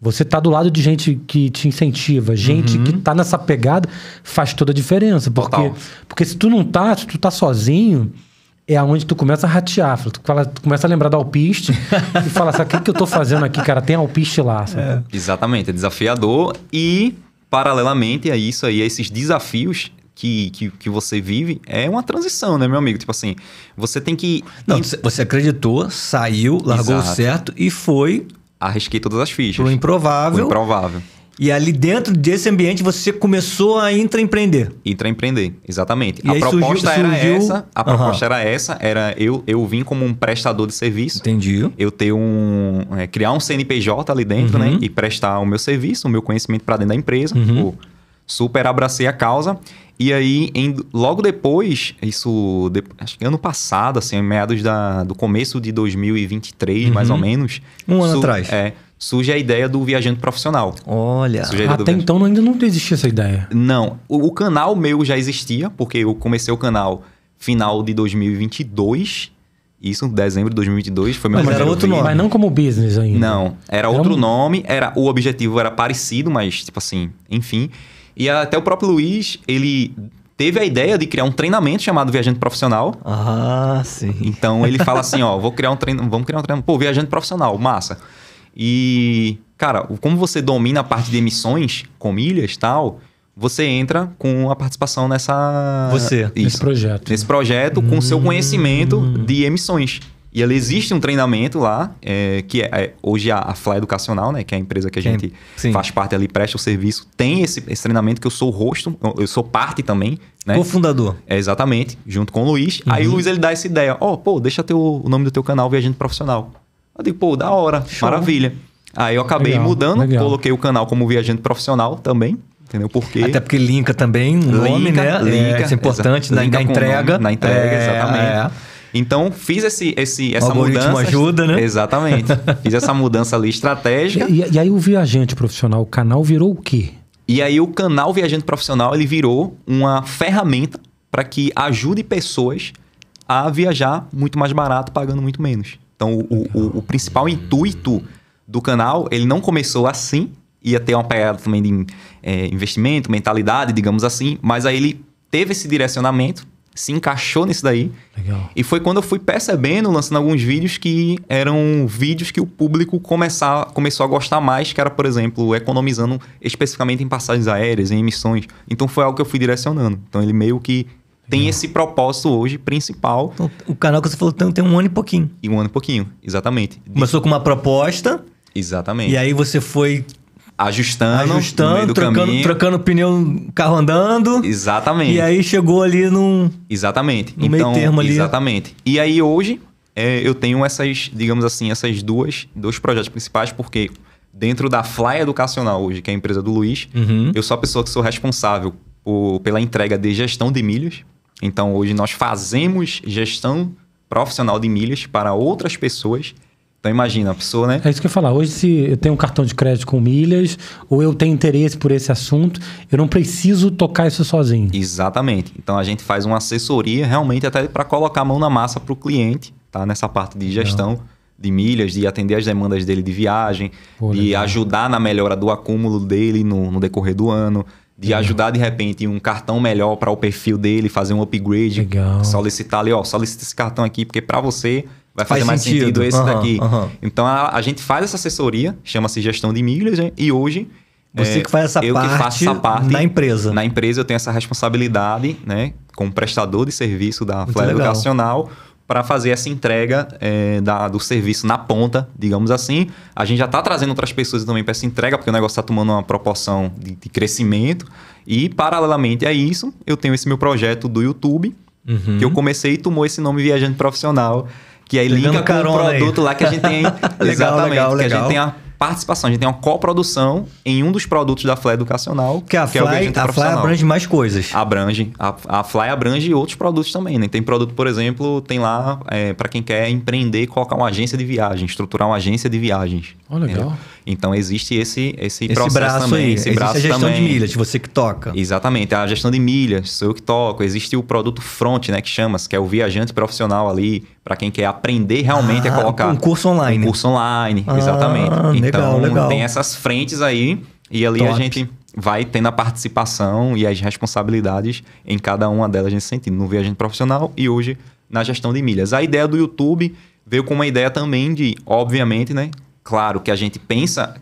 Speaker 2: Você tá do lado de gente que te incentiva, gente que tá nessa pegada, faz toda a diferença. Porque se tu não tá, se tu tá sozinho... É aonde tu começa a ratear. Tu começa a lembrar do alpiste e fala, sabe o que eu tô fazendo aqui, cara? Tem alpiste lá.
Speaker 3: Exatamente, é desafiador. E, paralelamente a isso aí, a esses desafios que você vive, é uma transição, né, meu amigo? Tipo assim, você tem que...
Speaker 1: Não, você acreditou, saiu, largou o certo e foi...
Speaker 3: Arrisquei todas as fichas.
Speaker 1: Pro improvável. E ali dentro desse ambiente você começou a intraempreender.
Speaker 3: Intraempreender, exatamente.
Speaker 1: E
Speaker 3: a
Speaker 1: aí
Speaker 3: proposta
Speaker 1: surgiu...
Speaker 3: era essa. Eu vim como um prestador de serviço.
Speaker 1: Entendi.
Speaker 3: Eu ter criar um CNPJ ali dentro, né? E prestar o meu serviço, o meu conhecimento para dentro da empresa. Pô, super abracei a causa. E aí, logo depois, acho que ano passado, assim, meados do começo de 2023, mais ou menos.
Speaker 1: Um ano atrás.
Speaker 3: Surge a ideia do viajante profissional.
Speaker 2: Olha. Até então ainda não existia essa ideia.
Speaker 3: Não. O canal meu já existia, porque eu comecei o canal final de 2022. Isso, dezembro de 2022. Foi meu
Speaker 2: primeiro outro nome. Mas não como business ainda.
Speaker 3: Não. Era outro nome. O objetivo era parecido, mas tipo assim, enfim. E até o próprio Luiz, ele teve a ideia de criar um treinamento chamado Viajante Profissional.
Speaker 1: Ah, sim.
Speaker 3: Então ele fala assim, ó, vamos criar um treinamento. Pô, Viajante Profissional, massa. E, cara, como você domina a parte de emissões com milhas e tal, você entra com a participação nessa...
Speaker 2: Nesse projeto.
Speaker 3: Nesse projeto, com o seu conhecimento de emissões. E ali existe um treinamento lá, que é hoje a Fly Educacional, né? Que é a empresa que a gente faz parte ali, presta o serviço. Tem esse treinamento que eu sou o rosto, eu sou parte também, né?
Speaker 1: Co-fundador.
Speaker 3: Exatamente, junto com o Luiz. Aí o Luiz, ele dá essa ideia. Pô, deixa o nome do teu canal Viajante Profissional. Eu digo, pô, da hora, maravilha. Aí eu acabei mudando, coloquei o canal como Viajante Profissional também. Entendeu? Porque...
Speaker 1: Até porque linka também o nome, né? Isso é importante na entrega.
Speaker 3: Na entrega, exatamente. Então, fiz essa mudança.
Speaker 1: Ajuda, né?
Speaker 3: Exatamente. Fiz essa mudança ali estratégica.
Speaker 2: E aí o Viajante Profissional, o canal virou o quê?
Speaker 3: E aí o canal Viajante Profissional, ele virou uma ferramenta para que ajude pessoas a viajar muito mais barato, pagando muito menos. Então, o principal intuito do canal, ele não começou assim, ia ter uma pegada também de investimento, mentalidade, digamos assim, mas aí ele teve esse direcionamento, se encaixou nisso daí.
Speaker 2: Legal.
Speaker 3: E foi quando eu fui percebendo, lançando alguns vídeos que eram vídeos que o público começou a gostar mais, que era, por exemplo, economizando especificamente em passagens aéreas, em emissões. Então foi algo que eu fui direcionando. Então ele meio que tem esse propósito hoje principal.
Speaker 1: Então, o canal que você falou tem 1 ano e pouquinho.
Speaker 3: E 1 ano e pouquinho, exatamente.
Speaker 1: Começou com uma proposta.
Speaker 3: Exatamente.
Speaker 1: E aí você foi...
Speaker 3: Ajustando no meio do caminho.
Speaker 1: Trocando pneu, carro andando.
Speaker 3: Exatamente.
Speaker 1: E aí chegou ali num...
Speaker 3: Exatamente.
Speaker 1: No meio termo ali.
Speaker 3: Exatamente. E aí hoje eu tenho essas, digamos assim, dois projetos principais, porque dentro da Fly Educacional hoje, que é a empresa do Luiz, eu sou a pessoa que sou responsável pela entrega de gestão de milhas. Então hoje nós fazemos gestão profissional de milhas para outras pessoas. Então imagina, a pessoa, né?
Speaker 2: É isso que eu ia falar. Hoje, se eu tenho um cartão de crédito com milhas, ou eu tenho interesse por esse assunto, eu não preciso tocar isso sozinho.
Speaker 3: Exatamente. Então a gente faz uma assessoria realmente até para colocar a mão na massa para o cliente, tá? Nessa parte de gestão de milhas, de atender as demandas dele de viagem, de ajudar na melhora do acúmulo dele no decorrer do ano, de ajudar de repente um cartão melhor para o perfil dele, fazer um upgrade, solicitar ali, solicita esse cartão aqui, porque para você vai fazer mais sentido esse daqui. Então a gente faz essa assessoria, chama-se gestão de milhas, né? E hoje
Speaker 1: você que faz essa parte na empresa.
Speaker 3: Na empresa eu tenho essa responsabilidade, né, como prestador de serviço da Fly Educacional, para fazer essa entrega do serviço na ponta, digamos assim. A gente já está trazendo outras pessoas também para essa entrega, porque o negócio está tomando uma proporção de crescimento. E, paralelamente a isso, eu tenho esse meu projeto do YouTube, que eu comecei e tomou esse nome Viajante Profissional, que aí linka com o produto lá que a gente tem. Exatamente. Legal. Que a gente tem a participação, a gente tem uma coprodução em um dos produtos da Fly Educacional.
Speaker 1: Que a Fly abrange mais coisas.
Speaker 3: Abrange. A Fly abrange outros produtos também, né? Tem produto, por exemplo, tem lá para quem quer empreender e colocar uma agência de viagem, estruturar uma agência de viagens.
Speaker 2: Legal.
Speaker 3: Então existe esse processo braço também. Esse braço
Speaker 1: a gestão
Speaker 3: também.
Speaker 1: de milhas, você que toca.
Speaker 3: Exatamente, a gestão de milhas, sou eu que toco. Existe o produto front, né, que chama-se, que é o viajante profissional ali, para quem quer aprender realmente a colocar...
Speaker 1: Um curso online.
Speaker 3: Um curso online, exatamente. Então
Speaker 1: legal.
Speaker 3: tem essas frentes aí e ali a gente vai tendo a participação e as responsabilidades em cada uma delas nesse sentido. No viajante profissional e hoje na gestão de milhas. A ideia do YouTube veio com uma ideia também de, obviamente, né? Claro que a gente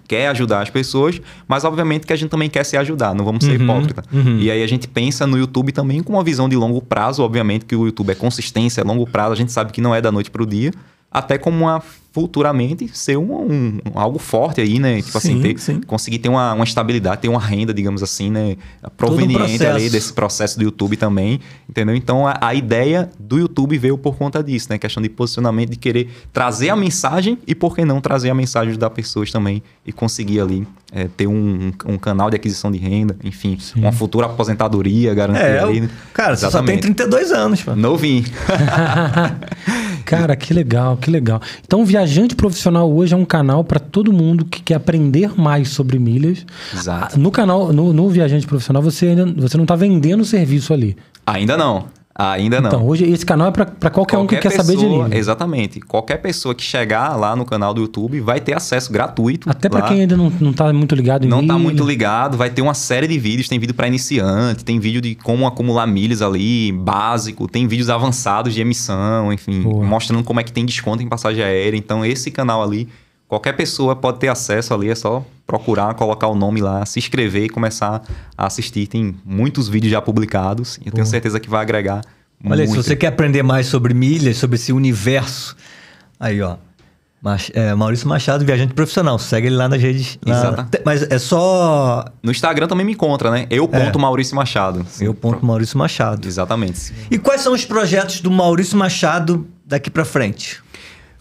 Speaker 3: quer ajudar as pessoas, mas obviamente que a gente também quer se ajudar, não vamos ser hipócrita. E aí a gente pensa no YouTube também com uma visão de longo prazo, obviamente que o YouTube é consistência, é longo prazo, a gente sabe que não é da noite para o dia, até como futuramente ser algo forte aí, né? Tipo conseguir ter uma estabilidade, ter uma renda, digamos assim, né? Proveniente ali desse processo do YouTube também, entendeu? Então a ideia do YouTube veio por conta disso, né? Questão de posicionamento, de querer trazer a mensagem e por que não trazer a mensagem das pessoas também e conseguir ali ter um canal de aquisição de renda, enfim, uma futura aposentadoria garantir ali.
Speaker 1: Cara, você só tem 32 anos, pô.
Speaker 3: Novinho.
Speaker 2: Cara, que legal, que legal. Então, o Viajante Profissional hoje é um canal para todo mundo que quer aprender mais sobre milhas.
Speaker 3: Exato.
Speaker 2: No canal, no Viajante Profissional, você não está vendendo serviço ali.
Speaker 3: Ainda não. Ainda não.
Speaker 2: Então, hoje esse canal é para qualquer um que quer saber de livro.
Speaker 3: Exatamente. Qualquer pessoa que chegar lá no canal do YouTube vai ter acesso gratuito.
Speaker 2: Até para quem ainda não tá muito ligado em
Speaker 3: milho. Não tá
Speaker 2: milho.
Speaker 3: muito ligado, vai ter uma série de vídeos. Tem vídeo para iniciante, tem vídeo de como acumular milhas ali, básico. Tem vídeos avançados de emissão, enfim. Mostrando como é que tem desconto em passagem aérea. Então, esse canal ali, qualquer pessoa pode ter acesso ali. É só procurar, colocar o nome lá, se inscrever e começar a assistir. Tem muitos vídeos já publicados. Eu tenho certeza que vai agregar.
Speaker 1: Olha aí, se você quer aprender mais sobre milhas, sobre esse universo, aí ó, Maurício Machado, viajante profissional, segue ele lá nas redes.
Speaker 3: Exato.
Speaker 1: Mas é só...
Speaker 3: No Instagram também me encontra, né? Maurício Machado.
Speaker 1: Maurício Machado.
Speaker 3: Exatamente.
Speaker 1: E quais são os projetos do Maurício Machado daqui pra frente?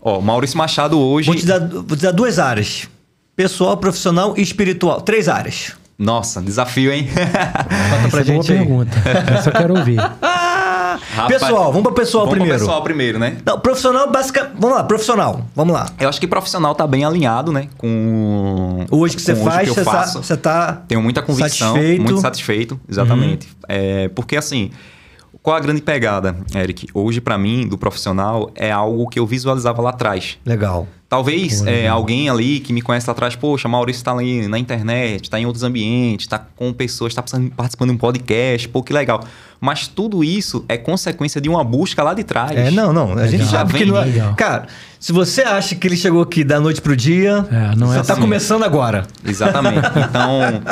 Speaker 3: Ó, Maurício Machado hoje...
Speaker 1: Vou te dar 2 áreas. Pessoal, profissional e espiritual. 3 áreas.
Speaker 3: Nossa, desafio, hein?
Speaker 1: Conta pra
Speaker 2: Essa
Speaker 1: gente
Speaker 2: é boa pergunta. Essa eu quero ouvir.
Speaker 3: Rapaz,
Speaker 1: pessoal, vamos para pessoal primeiro.
Speaker 3: Vamos para pessoal primeiro, né?
Speaker 1: Não, profissional, basicamente... Vamos lá, profissional. Vamos lá.
Speaker 3: Eu acho que profissional tá bem alinhado, né? Com
Speaker 1: hoje que você faz, você tá
Speaker 3: tenho muita convicção, muito satisfeito. Exatamente. Porque assim... Qual a grande pegada, Eric? Hoje, para mim, do profissional, é algo que eu visualizava lá atrás.
Speaker 1: Legal.
Speaker 3: Talvez alguém ali que me conhece lá atrás, poxa, Maurício está ali na internet, está em outros ambientes, está com pessoas, está participando de um podcast, pô, que legal. Mas tudo isso é consequência de uma busca lá de trás.
Speaker 1: Não. A gente já vem... Cara, se você acha que ele chegou aqui da noite pro dia, você está começando agora.
Speaker 3: Exatamente. Então...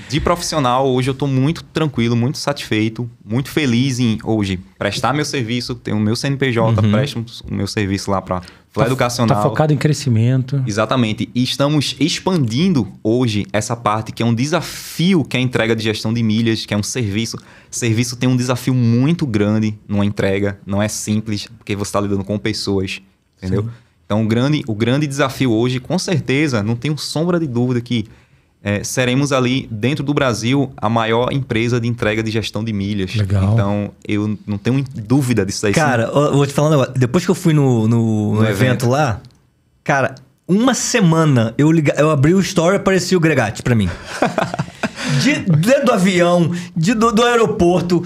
Speaker 3: De profissional, hoje eu estou muito tranquilo, muito satisfeito, muito feliz em hoje prestar meu serviço, tenho o meu CNPJ, presto o meu serviço lá para Flá Educacional.
Speaker 2: Está focado em crescimento.
Speaker 3: Exatamente. E estamos expandindo hoje essa parte que é um desafio, que é a entrega de gestão de milhas, que é um serviço. Serviço tem um desafio muito grande numa entrega, não é simples, porque você está lidando com pessoas, entendeu? Sim. Então o grande desafio hoje, com certeza, não tenho sombra de dúvida que seremos ali, dentro do Brasil, a maior empresa de entrega de gestão de milhas.
Speaker 2: Legal.
Speaker 3: Então, eu não tenho dúvida disso aí.
Speaker 1: Cara, eu vou te falar um negócio. Depois que eu fui no evento lá, cara, uma semana eu abri o story e aparecia o Gregatti pra mim. Dentro do avião, do aeroporto.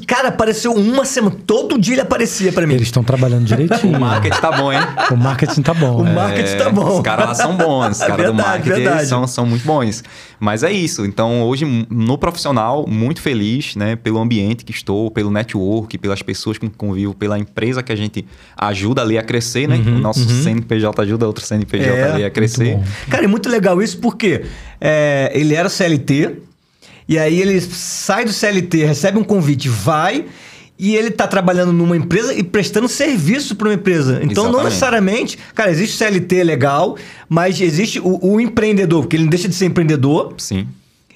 Speaker 1: Cara, apareceu uma semana. Todo dia ele aparecia pra mim.
Speaker 2: Eles estão trabalhando direitinho.
Speaker 3: O marketing tá bom, hein?
Speaker 2: O marketing tá bom.
Speaker 1: O marketing tá bom.
Speaker 3: Os caras lá são bons. Os caras do marketing são muito bons. Mas é isso. Então, hoje, no profissional, muito feliz, né? Pelo ambiente que estou, pelo network, pelas pessoas com que convivo, pela empresa que a gente ajuda ali a crescer, né? O nosso CNPJ ajuda outro CNPJ ali a crescer.
Speaker 1: Cara, é muito legal isso porque ele era CLT, e aí ele sai do CLT, recebe um convite, vai... E ele tá trabalhando numa empresa e prestando serviço para uma empresa. Então, Não necessariamente... Cara, existe o CLT legal, mas existe o empreendedor, porque ele não deixa de ser empreendedor.
Speaker 3: Sim.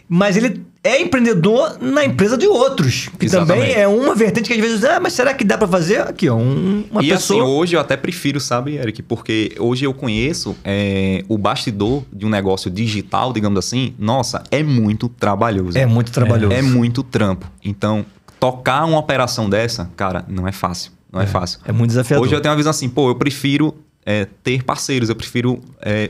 Speaker 1: Mas ele é empreendedor na empresa de outros. Que também é uma vertente que às vezes... mas será que dá para fazer? Aqui, ó, uma pessoa...
Speaker 3: E assim, hoje eu até prefiro, sabe, Eric? Porque hoje eu conheço o bastidor de um negócio digital, digamos assim. Nossa, é muito trabalhoso.
Speaker 1: É muito trabalhoso.
Speaker 3: É muito trampo. Então... Tocar uma operação dessa, cara, não é fácil. Não é fácil.
Speaker 1: É muito desafiador.
Speaker 3: Hoje eu tenho uma visão assim, eu prefiro ter parceiros, eu prefiro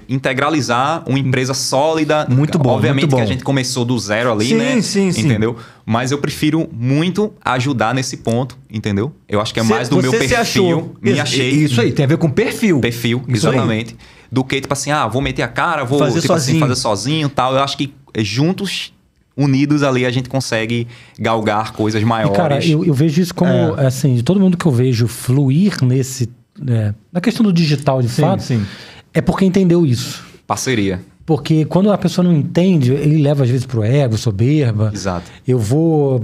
Speaker 3: integralizar uma empresa sólida.
Speaker 1: Muito bom,
Speaker 3: obviamente
Speaker 1: muito bom.
Speaker 3: Que a gente começou do zero ali, né?
Speaker 1: Sim.
Speaker 3: Entendeu? Mas eu prefiro muito ajudar nesse ponto, entendeu? Eu acho que é mais do meu perfil.
Speaker 1: Me achei. Isso aí, tem a ver com perfil.
Speaker 3: Perfil,
Speaker 1: isso
Speaker 3: exatamente. Aí. Do que, tipo assim, vou meter a cara, vou
Speaker 1: fazer
Speaker 3: sozinho e tal. Eu acho que juntos... Unidos ali a gente consegue galgar coisas maiores.
Speaker 2: E cara, eu vejo isso como, assim, de todo mundo que eu vejo fluir nesse... na questão do digital, de fato, é porque entendeu isso.
Speaker 3: Parceria.
Speaker 2: Porque quando a pessoa não entende, ele leva às vezes pro ego, soberba.
Speaker 3: Exato.
Speaker 2: Eu vou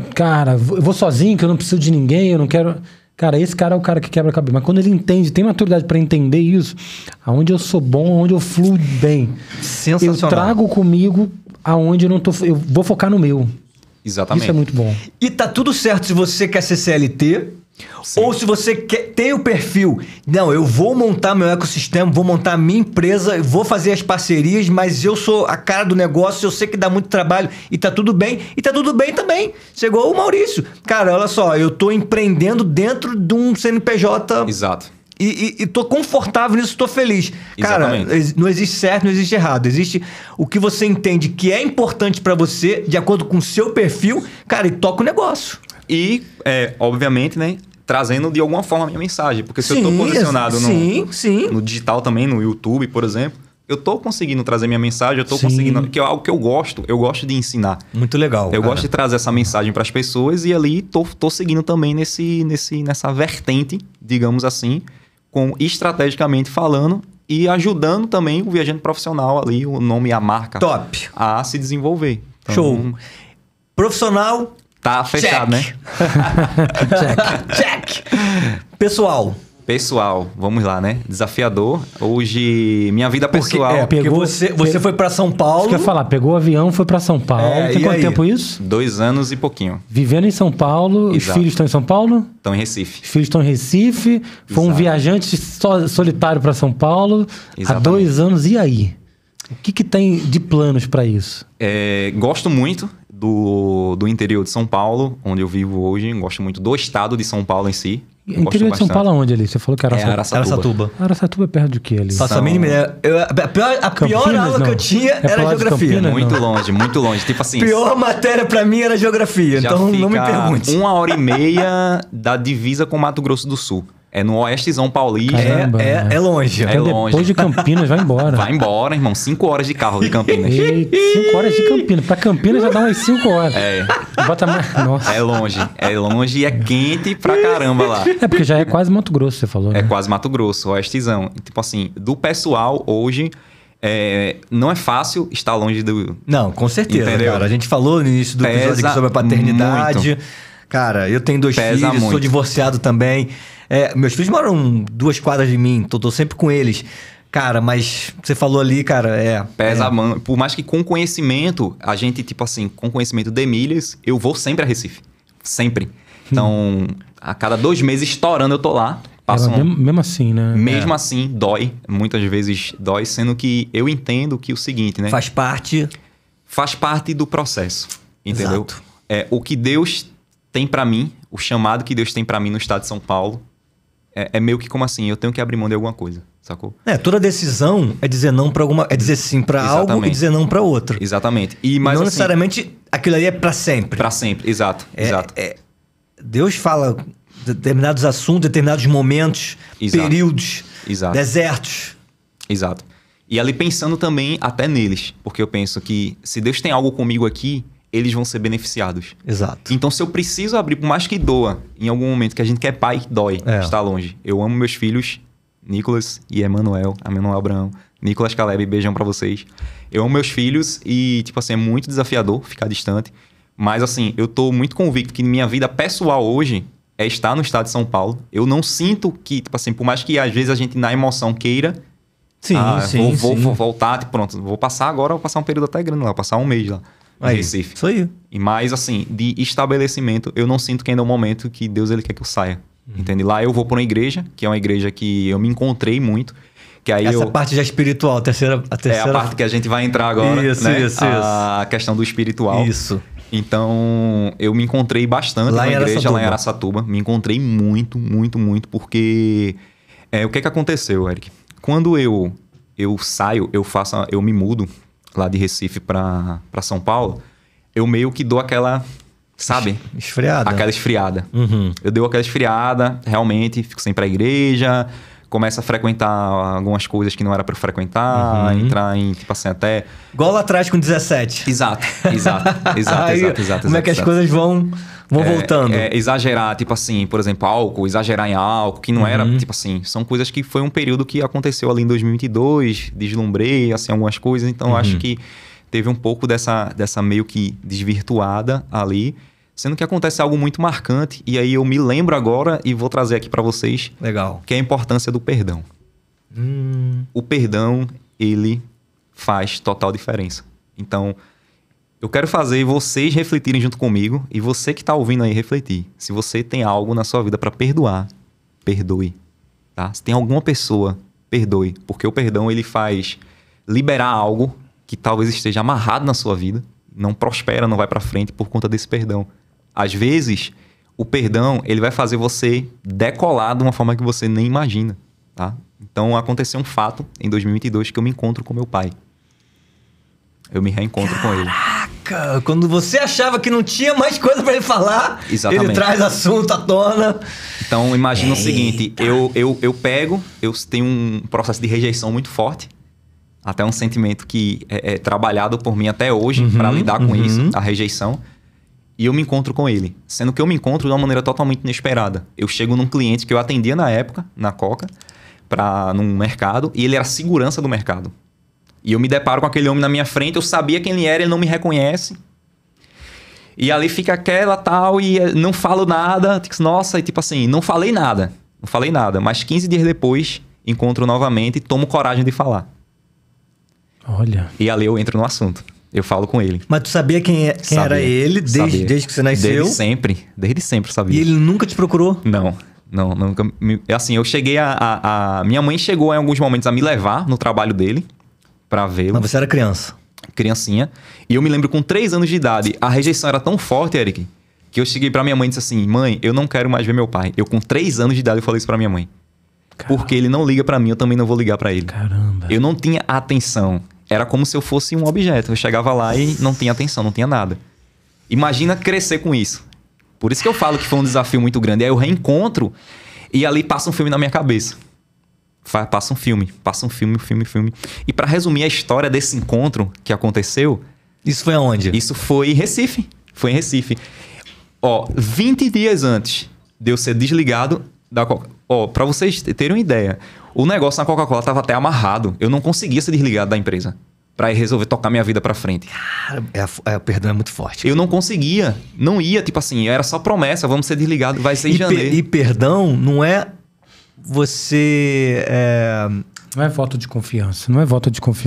Speaker 2: sozinho, que eu não preciso de ninguém, eu não quero... Cara, esse cara é o cara que quebra a cabeça. Mas quando ele entende, tem maturidade para entender isso, aonde eu sou bom, aonde eu fluo bem.
Speaker 1: Sensacional.
Speaker 2: Eu trago comigo aonde eu não tô... Eu vou focar no meu.
Speaker 3: Exatamente.
Speaker 2: Isso é muito bom.
Speaker 1: E tá tudo certo se você quer ser CLT... Sim. Ou se você tem o perfil, não, eu vou montar meu ecossistema, vou montar a minha empresa, vou fazer as parcerias, mas eu sou a cara do negócio, eu sei que dá muito trabalho e tá tudo bem. E tá tudo bem também. Chegou o Maurício. Cara, olha só, eu tô empreendendo dentro de um CNPJ.
Speaker 3: Exato.
Speaker 1: E tô confortável nisso, tô feliz.
Speaker 3: Exatamente.
Speaker 1: Cara, não existe certo, não existe errado. Existe o que você entende que é importante pra você, de acordo com o seu perfil, cara, e toca o negócio.
Speaker 3: E, obviamente, né, trazendo de alguma forma a minha mensagem. Porque se eu tô posicionado no digital também, no YouTube, por exemplo, eu tô conseguindo trazer minha mensagem, eu tô conseguindo... Que é algo que eu gosto de ensinar.
Speaker 1: Muito legal.
Speaker 3: Eu gosto de trazer essa mensagem para as pessoas e ali tô seguindo também nessa vertente, digamos assim, estrategicamente falando e ajudando também o viajante profissional ali, o nome e a marca.
Speaker 1: Top.
Speaker 3: A se desenvolver. Então,
Speaker 1: show. Profissional...
Speaker 3: Tá fechado,
Speaker 1: check.
Speaker 3: Né?
Speaker 1: Check. Pessoal,
Speaker 3: vamos lá, né? Desafiador. Hoje, minha vida pessoal...
Speaker 1: Porque você foi pra São Paulo...
Speaker 2: Isso que eu ia falar, pegou o avião, foi pra São Paulo. Tem quanto tempo isso?
Speaker 3: 2 anos e pouquinho.
Speaker 2: Vivendo em São Paulo. Exato. Os filhos estão em São Paulo?
Speaker 3: Estão em Recife.
Speaker 2: Os filhos estão em Recife. Foi um viajante solitário pra São Paulo. Exatamente. Há 2 anos. E aí? O que tem de planos pra isso?
Speaker 3: Gosto muito do interior de São Paulo, onde eu vivo hoje. Gosto muito do estado de São Paulo em si.
Speaker 2: Interior de São Paulo aonde ali? Você falou que era
Speaker 1: Araçatuba.
Speaker 2: Araçatuba é perto de quê ali?
Speaker 1: Faço a mínima ideia. A pior aula que eu tinha era geografia.
Speaker 2: Campinas,
Speaker 3: muito longe. Tipo assim...
Speaker 1: Pior matéria pra mim era geografia, então não me pergunte.
Speaker 3: 1h30 da divisa com Mato Grosso do Sul. É no oestezão paulista.
Speaker 1: É longe.
Speaker 2: Então,
Speaker 3: longe.
Speaker 2: Depois de Campinas, vai embora.
Speaker 3: Vai embora, irmão. 5 horas de carro de Campinas.
Speaker 2: 5 horas de Campinas. Pra Campinas já dá umas 5 horas. Bota mais... Nossa.
Speaker 3: É longe e é quente pra caramba lá.
Speaker 2: Porque já é quase Mato Grosso, você falou, né?
Speaker 3: É quase Mato Grosso, oestezão. Tipo assim, do pessoal hoje... não é fácil estar longe do...
Speaker 1: Não, com certeza,
Speaker 3: entendeu?
Speaker 1: cara. A gente falou no início do episódio aqui sobre a paternidade.
Speaker 3: Muito.
Speaker 1: Cara, eu tenho 2 filhos, sou divorciado também. Meus filhos moram 2 quadras de mim, tô sempre com eles. Cara, mas você falou ali, cara,
Speaker 3: Pesa, mano. Por mais que com conhecimento, a gente, tipo assim, com conhecimento de milhas, eu vou sempre a Recife. Sempre. Então, a cada 2 meses estourando eu tô lá.
Speaker 2: Mesmo assim, né?
Speaker 3: Mesmo assim, dói. Muitas vezes dói, sendo que eu entendo que o seguinte, né?
Speaker 1: Faz parte
Speaker 3: do processo, entendeu?
Speaker 1: Exato.
Speaker 3: O que Deus tem pra mim, o chamado que Deus tem pra mim no estado de São Paulo, é meio que como assim, eu tenho que abrir mão de alguma coisa, sacou?
Speaker 1: Toda decisão é dizer não pra alguma... É dizer sim pra algo e dizer não pra outra.
Speaker 3: Exatamente.
Speaker 1: Mas não necessariamente aquilo ali é pra sempre.
Speaker 3: Pra sempre, exato.
Speaker 1: Deus fala determinados assuntos, determinados momentos, períodos, desertos.
Speaker 3: Exato. E ali pensando também até neles, porque eu penso que se Deus tem algo comigo aqui, eles vão ser beneficiados.
Speaker 1: Exato.
Speaker 3: Então, se eu preciso abrir, por mais que doa, em algum momento que a gente quer pai, dói estar longe. Eu amo meus filhos, Nicolas e Emanuel Abraão. Nicolas, Caleb, beijão pra vocês. Eu amo meus filhos e, tipo assim, é muito desafiador ficar distante. Mas, assim, eu tô muito convicto que minha vida pessoal hoje é estar no estado de São Paulo. Eu não sinto que, tipo assim, por mais que às vezes a gente na emoção queira... Vou voltar, pronto, vou passar um período até grande lá, vou passar 1 mês lá. Em Recife.
Speaker 1: Isso aí.
Speaker 3: E mais, assim, de estabelecimento, eu não sinto que ainda é o momento que Deus ele quer que eu saia. Entende? Lá eu vou para uma igreja, que é uma igreja que eu me encontrei muito. Que aí
Speaker 1: essa parte já espiritual, a terceira...
Speaker 3: É a parte que a gente vai entrar agora,
Speaker 1: isso.
Speaker 3: A questão do espiritual.
Speaker 1: Isso.
Speaker 3: Então, eu me encontrei bastante na igreja lá em Araçatuba. Me encontrei muito, porque... o que aconteceu, Eric? Quando eu saio, eu me mudo lá de Recife para São Paulo, eu meio que dou aquela, sabe?
Speaker 1: Esfriada.
Speaker 3: Aquela esfriada.
Speaker 1: Uhum.
Speaker 3: Eu dou aquela esfriada, realmente, fico sempre à igreja, começo a frequentar algumas coisas que não era para frequentar, entrar em, tipo assim, até...
Speaker 1: Igual lá atrás com 17.
Speaker 3: Exato.
Speaker 1: Como é que as coisas vão voltando?
Speaker 3: Exagerar, tipo assim, por exemplo, álcool, exagerar em álcool, que não era, tipo assim, são coisas que foi um período que aconteceu ali em 2022, deslumbrei, assim, algumas coisas, então acho que teve um pouco dessa meio que desvirtuada ali, sendo que acontece algo muito marcante, e aí eu me lembro agora e vou trazer aqui pra vocês.
Speaker 1: Legal.
Speaker 3: Que é a importância do perdão. O perdão, ele faz total diferença. Então, eu quero fazer vocês refletirem junto comigo e você que está ouvindo aí refletir. Se você tem algo na sua vida para perdoar, perdoe. Tá? Se tem alguma pessoa, perdoe. Porque o perdão ele faz liberar algo que talvez esteja amarrado na sua vida, não prospera, não vai para frente por conta desse perdão. Às vezes, o perdão ele vai fazer você decolar de uma forma que você nem imagina. Tá? Então, aconteceu um fato em 2022 que eu me encontro com meu pai. Eu me reencontro com ele.
Speaker 1: Caraca, quando você achava que não tinha mais coisa pra ele falar,
Speaker 3: Exatamente.
Speaker 1: ele traz assunto à tona.
Speaker 3: Então, imagina o seguinte, eu tenho um processo de rejeição muito forte, até um sentimento que é trabalhado por mim até hoje para lidar com isso, a rejeição, e eu me encontro com ele, sendo que eu me encontro de uma maneira totalmente inesperada. Eu chego num cliente que eu atendia na época, na Coca, num mercado, e ele era segurança do mercado. E eu me deparo com aquele homem na minha frente, eu sabia quem ele era, ele não me reconhece. E ali fica aquela tal, e não falo nada. Nossa, e tipo assim, não falei nada. Mas 15 dias depois, encontro novamente e tomo coragem de falar.
Speaker 2: Olha.
Speaker 3: E ali eu entro no assunto. Eu falo com ele.
Speaker 1: Mas tu sabia quem era ele desde que você nasceu?
Speaker 3: Desde sempre eu sabia.
Speaker 1: E ele nunca te procurou?
Speaker 3: Não, nunca. Assim, eu cheguei minha mãe chegou em alguns momentos a me levar no trabalho dele pra vê-lo.
Speaker 1: Mas você era criança?
Speaker 3: Criancinha. E eu me lembro com 3 anos de idade, a rejeição era tão forte, Eric, que eu cheguei pra minha mãe e disse assim, mãe, eu não quero mais ver meu pai. Eu com 3 anos de idade eu falei isso pra minha mãe. Porque ele não liga pra mim, eu também não vou ligar pra ele.
Speaker 2: Caramba.
Speaker 3: Eu não tinha atenção. Era como se eu fosse um objeto. Eu chegava lá e não tinha atenção, não tinha nada. Imagina crescer com isso. Por isso que eu falo que foi um desafio muito grande. Aí eu reencontro e ali passa um filme na minha cabeça. Passa um filme. E pra resumir a história desse encontro que aconteceu...
Speaker 1: Isso foi aonde?
Speaker 3: Isso foi em Recife. Foi em Recife. Ó, 20 dias antes de eu ser desligado da Coca... Ó, pra vocês terem uma ideia, o negócio na Coca-Cola tava até amarrado. Eu não conseguia ser desligado da empresa pra resolver tocar minha vida pra frente.
Speaker 1: Cara, o perdão é muito forte.
Speaker 3: Eu não conseguia. Não ia, tipo assim, era só promessa, vamos ser desligados, vai ser em janeiro.
Speaker 1: E perdão não é você...
Speaker 2: Não é voto de confiança.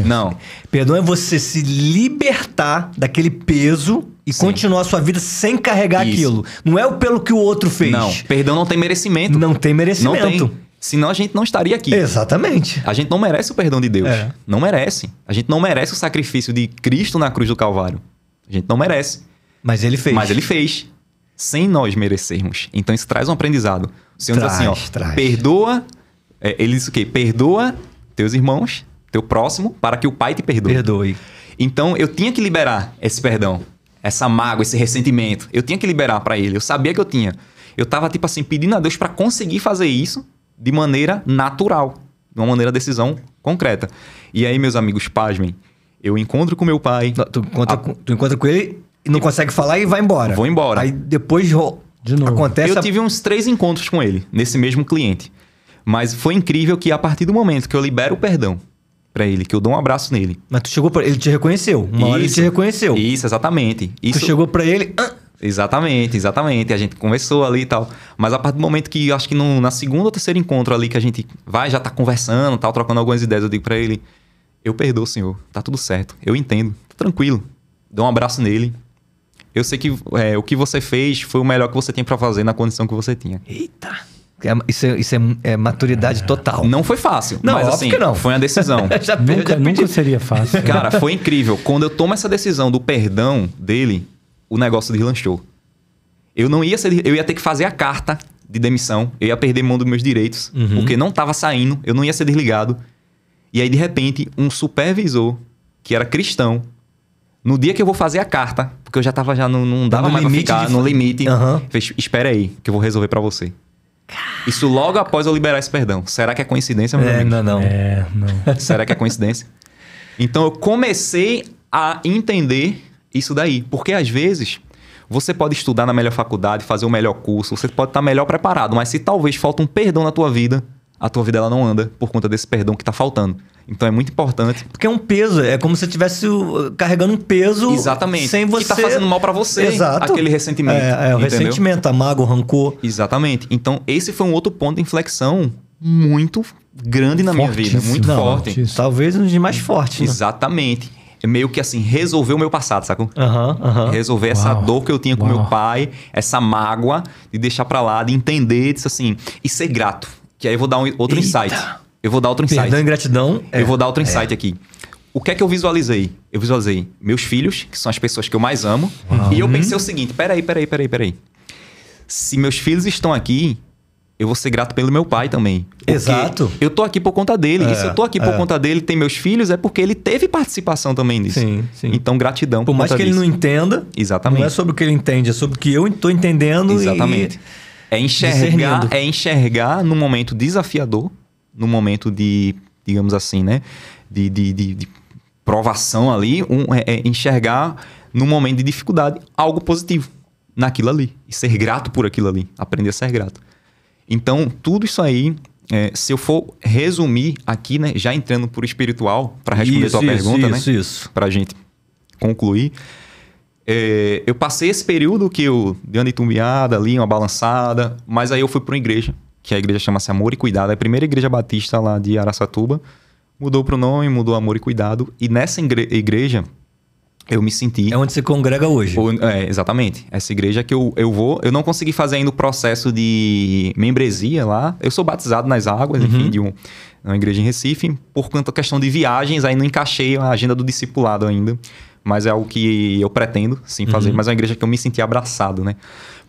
Speaker 3: Não.
Speaker 1: Perdão é você se libertar daquele peso e continuar a sua vida sem carregar
Speaker 3: Isso.
Speaker 1: aquilo. Não é pelo que o outro fez.
Speaker 3: Não, perdão não tem merecimento.
Speaker 1: Não tem merecimento.
Speaker 3: Não tem. Senão a gente não estaria aqui.
Speaker 1: Exatamente.
Speaker 3: A gente não merece o perdão de Deus.
Speaker 1: É.
Speaker 3: Não merece. A gente não merece o sacrifício de Cristo na cruz do Calvário. A gente não merece.
Speaker 1: Mas ele fez.
Speaker 3: Mas ele fez. Sem nós merecermos. Então isso traz um aprendizado. O Senhor diz assim, ó. Perdoa... ele diz o quê? Perdoa teus irmãos, teu próximo, para que o Pai te perdoe.
Speaker 1: Perdoe.
Speaker 3: Então eu tinha que liberar esse perdão. Essa mágoa, esse ressentimento. Eu tinha que liberar para ele. Eu sabia que eu tinha. Eu tava tipo assim, pedindo a Deus para conseguir fazer isso de maneira natural. De uma maneira decisão concreta. E aí, meus amigos, pasmem. Eu encontro com meu pai.
Speaker 1: Tu encontra com ele e não consegue falar e vai embora.
Speaker 3: Vou embora.
Speaker 1: Aí depois
Speaker 2: de novo.
Speaker 1: acontece...
Speaker 3: Eu tive uns 3 encontros com ele, nesse mesmo cliente. Mas foi incrível que a partir do momento que eu libero o perdão pra ele, que eu dou um abraço nele.
Speaker 1: Mas tu chegou pra ele, te reconheceu. Uma hora ele te reconheceu.
Speaker 3: Isso, exatamente.
Speaker 1: Tu chegou pra ele...
Speaker 3: Exatamente. A gente conversou ali e tal. Mas a partir do momento que, acho que na segunda ou terceiro encontro ali, que a gente já tá conversando, tal, trocando algumas ideias, eu digo pra ele, eu perdoo, senhor. Tá tudo certo. Eu entendo. Tô tranquilo. Dou um abraço nele. Eu sei que o que você fez foi o melhor que você tinha pra fazer na condição que você tinha.
Speaker 1: Eita. Isso é maturidade total.
Speaker 3: Não foi fácil.
Speaker 1: Não,
Speaker 3: mas
Speaker 1: óbvio
Speaker 3: assim,
Speaker 1: que não.
Speaker 3: foi uma decisão.
Speaker 2: Nunca seria fácil.
Speaker 3: Cara, foi incrível. Quando eu tomo essa decisão do perdão dele, o negócio deslanchou. Eu ia ter que fazer a carta de demissão. Eu ia perder mão dos meus direitos. Porque não estava saindo. Eu não ia ser desligado. E aí, de repente, um supervisor, que era cristão, no dia que eu vou fazer a carta, porque eu já tava não dava mais pra ficar no limite, fez, espera aí, que eu vou resolver pra você. Isso logo após eu liberar esse perdão. Será que é coincidência, meu amigo?
Speaker 1: Não.
Speaker 2: Não.
Speaker 3: Será que é coincidência? Então eu comecei a entender isso daí. Porque às vezes você pode estudar na melhor faculdade, fazer o melhor curso, você pode estar melhor preparado, mas se talvez falta um perdão na tua vida, a tua vida ela não anda por conta desse perdão que está faltando. Então é muito importante.
Speaker 1: Porque é um peso, é como se você estivesse carregando um peso.
Speaker 3: Exatamente.
Speaker 1: Sem você...
Speaker 3: Que tá fazendo mal para você.
Speaker 1: Exato.
Speaker 3: Aquele ressentimento.
Speaker 1: O ressentimento, a mágoa, o rancor.
Speaker 3: Exatamente. Então esse foi um outro ponto de inflexão muito grande na minha vida. Muito forte.
Speaker 1: Talvez um dos mais fortes. Né?
Speaker 3: Exatamente. É meio que assim, resolver o meu passado, sacou? Resolver essa dor que eu tinha com meu pai, essa mágoa, de deixar pra lá, de entender, disso assim, e ser grato. Que aí eu vou dar outro insight. Eu vou dar outro insight.
Speaker 1: Perdão e gratidão.
Speaker 3: Eu vou dar outro insight aqui. O que é que eu visualizei? Eu visualizei meus filhos, que são as pessoas que eu mais amo. E eu pensei o seguinte, peraí. Se meus filhos estão aqui, eu vou ser grato pelo meu pai também.
Speaker 1: Exato.
Speaker 3: Eu tô aqui por conta dele. E se eu tô aqui por conta dele, tem meus filhos, é porque ele teve participação também nisso.
Speaker 1: Sim, sim.
Speaker 3: Então, gratidão
Speaker 1: Por mais que ele não entenda,
Speaker 3: exatamente.
Speaker 1: não é sobre o que ele entende, é sobre o que eu tô entendendo.
Speaker 3: Exatamente. É enxergar num momento desafiador, num momento de, digamos assim, né? De provação ali, enxergar num momento de dificuldade algo positivo naquilo ali. E ser grato por aquilo ali. Aprender a ser grato. Então, tudo isso aí, se eu for resumir aqui, né? Já entrando por espiritual, para responder a tua pergunta, né?
Speaker 1: Isso.
Speaker 3: Pra gente concluir. Eu passei esse período que eu dei uma entumbiada ali, uma balançada, mas aí eu fui para uma igreja, que a igreja chama-se Amor e Cuidado. É a primeira igreja batista lá de Araçatuba. Mudou pro nome, mudou Amor e Cuidado. E nessa igreja, eu me senti...
Speaker 1: É onde você congrega hoje.
Speaker 3: Exatamente. Essa igreja que eu vou... Eu não consegui fazer ainda o processo de membresia lá. Eu sou batizado nas águas, enfim, de uma igreja em Recife. Por conta da questão de viagens, aí não encaixei a agenda do discipulado ainda. Mas é algo que eu pretendo, sim, fazer. Mas é uma igreja que eu me senti abraçado, né?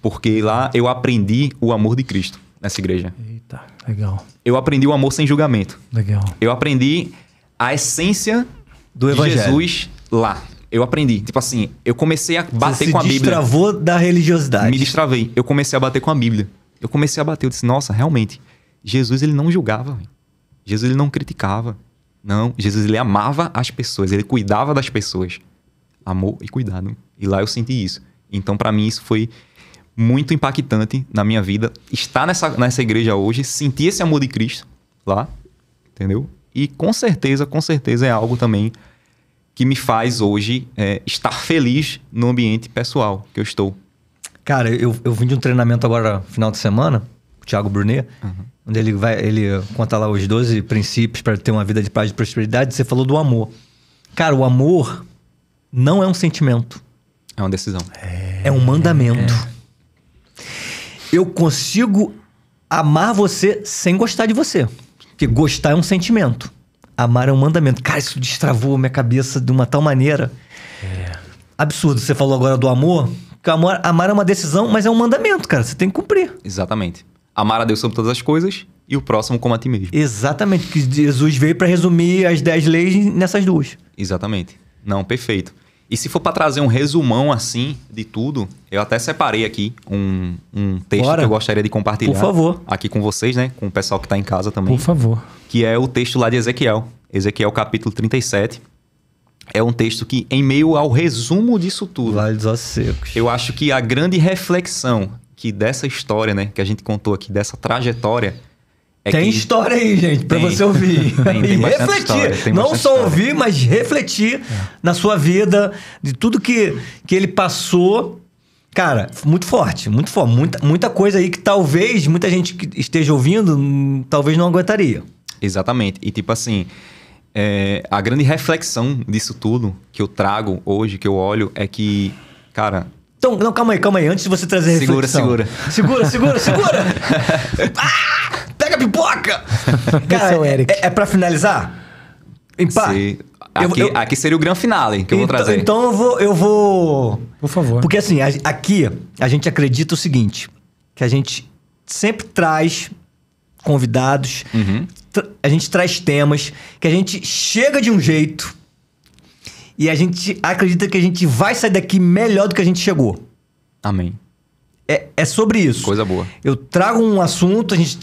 Speaker 3: Porque lá eu aprendi o amor de Cristo, nessa igreja.
Speaker 2: Eita, legal.
Speaker 3: Eu aprendi o amor sem julgamento.
Speaker 2: Legal.
Speaker 3: Eu aprendi a essência
Speaker 1: do
Speaker 3: de
Speaker 1: evangelho.
Speaker 3: Jesus lá. Eu aprendi. Tipo assim, eu comecei a bater com a Bíblia.
Speaker 1: Você se destravou da religiosidade.
Speaker 3: Me destravei. Eu comecei a bater com a Bíblia. Eu comecei a bater. Eu disse, nossa, realmente, Jesus, ele não julgava. Véio. Jesus, ele não criticava. Não, Jesus, ele amava as pessoas. Ele cuidava das pessoas. Amor e cuidado. E lá eu senti isso. Então, pra mim, isso foi muito impactante na minha vida. Estar nessa igreja hoje, sentir esse amor de Cristo lá, entendeu? E com certeza é algo também que me faz hoje estar feliz no ambiente pessoal que eu estou.
Speaker 1: Cara, eu vim de um treinamento agora, final de semana, o Thiago Brunet, onde ele conta lá os 12 princípios para ter uma vida de paz e prosperidade. Você falou do amor. Cara, o amor não é um sentimento.
Speaker 3: É uma decisão.
Speaker 1: É um mandamento. Eu consigo amar você sem gostar de você. Porque gostar é um sentimento. Amar é um mandamento. Cara, isso destravou minha cabeça de uma tal maneira. Absurdo. Você falou agora do amor. Que amar é uma decisão, mas é um mandamento, cara. Você tem que cumprir.
Speaker 3: Exatamente. Amar a Deus sobre todas as coisas e o próximo como a ti mesmo.
Speaker 1: Exatamente. Que Jesus veio para resumir as 10 leis nessas duas.
Speaker 3: Exatamente. Não, perfeito. E se for para trazer um resumão assim de tudo, eu até separei aqui um texto que eu gostaria de compartilhar.
Speaker 1: Por favor.
Speaker 3: Aqui com vocês, né? Com o pessoal que está em casa também.
Speaker 2: Por favor.
Speaker 3: Que é o texto lá de Ezequiel. Ezequiel capítulo 37. É um texto que, em meio ao resumo disso tudo...
Speaker 1: Vale dos ossos secos.
Speaker 3: Eu acho que a grande reflexão que dessa história, né? Que a gente contou aqui, dessa trajetória...
Speaker 1: Tem história aí, gente, pra você ouvir.
Speaker 3: Tem
Speaker 1: e refletir. Não só ouvir, mas refletir na sua vida, de tudo que ele passou. Cara, muito forte, muito forte. Muita coisa aí que talvez muita gente que esteja ouvindo, talvez não aguentaria.
Speaker 3: Exatamente. E tipo assim, a grande reflexão disso tudo que eu trago hoje, que eu olho, é que, cara...
Speaker 1: Então, não, calma aí. Antes de você trazer a reflexão. Segura. Pega a pipoca! Cara, é pra finalizar?
Speaker 3: Aqui seria o grande finale que eu vou trazer.
Speaker 1: Então eu vou...
Speaker 2: Por favor.
Speaker 1: Porque assim, aqui a gente acredita o seguinte, que a gente sempre traz convidados, a gente traz temas, que a gente chega de um jeito e a gente acredita que a gente vai sair daqui melhor do que a gente chegou.
Speaker 3: Amém.
Speaker 1: É sobre isso.
Speaker 3: Coisa boa.
Speaker 1: Eu trago um assunto, a gente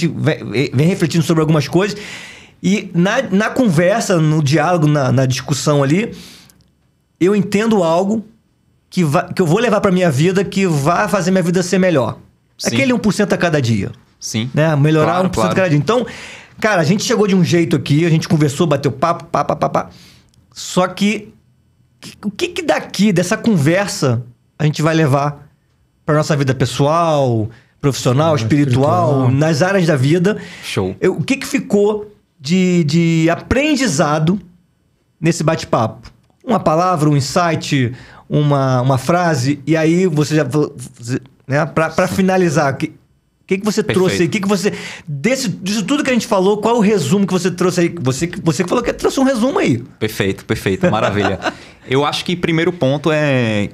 Speaker 1: vem refletindo sobre algumas coisas. E na conversa, no diálogo, na discussão ali, eu entendo algo que eu vou levar pra minha vida, que vai fazer minha vida ser melhor. Sim. Aquele 1% a cada dia.
Speaker 3: Sim.
Speaker 1: Né? Melhorar
Speaker 3: claro,
Speaker 1: 1% a cada dia. Então, cara, a gente chegou de um jeito aqui, a gente conversou, bateu papo, pá. Só que o que daqui, dessa conversa, a gente vai levar para nossa vida pessoal, profissional, espiritual, nas áreas da vida?
Speaker 3: Show.
Speaker 1: O que ficou de aprendizado nesse bate-papo? Uma palavra, um insight, uma frase, e aí você já... Né, para finalizar, o que você trouxe aí? Disso tudo que a gente falou, qual é o resumo que você trouxe aí? Você que falou que trouxe um resumo aí.
Speaker 3: Perfeito. Maravilha. Eu acho que primeiro ponto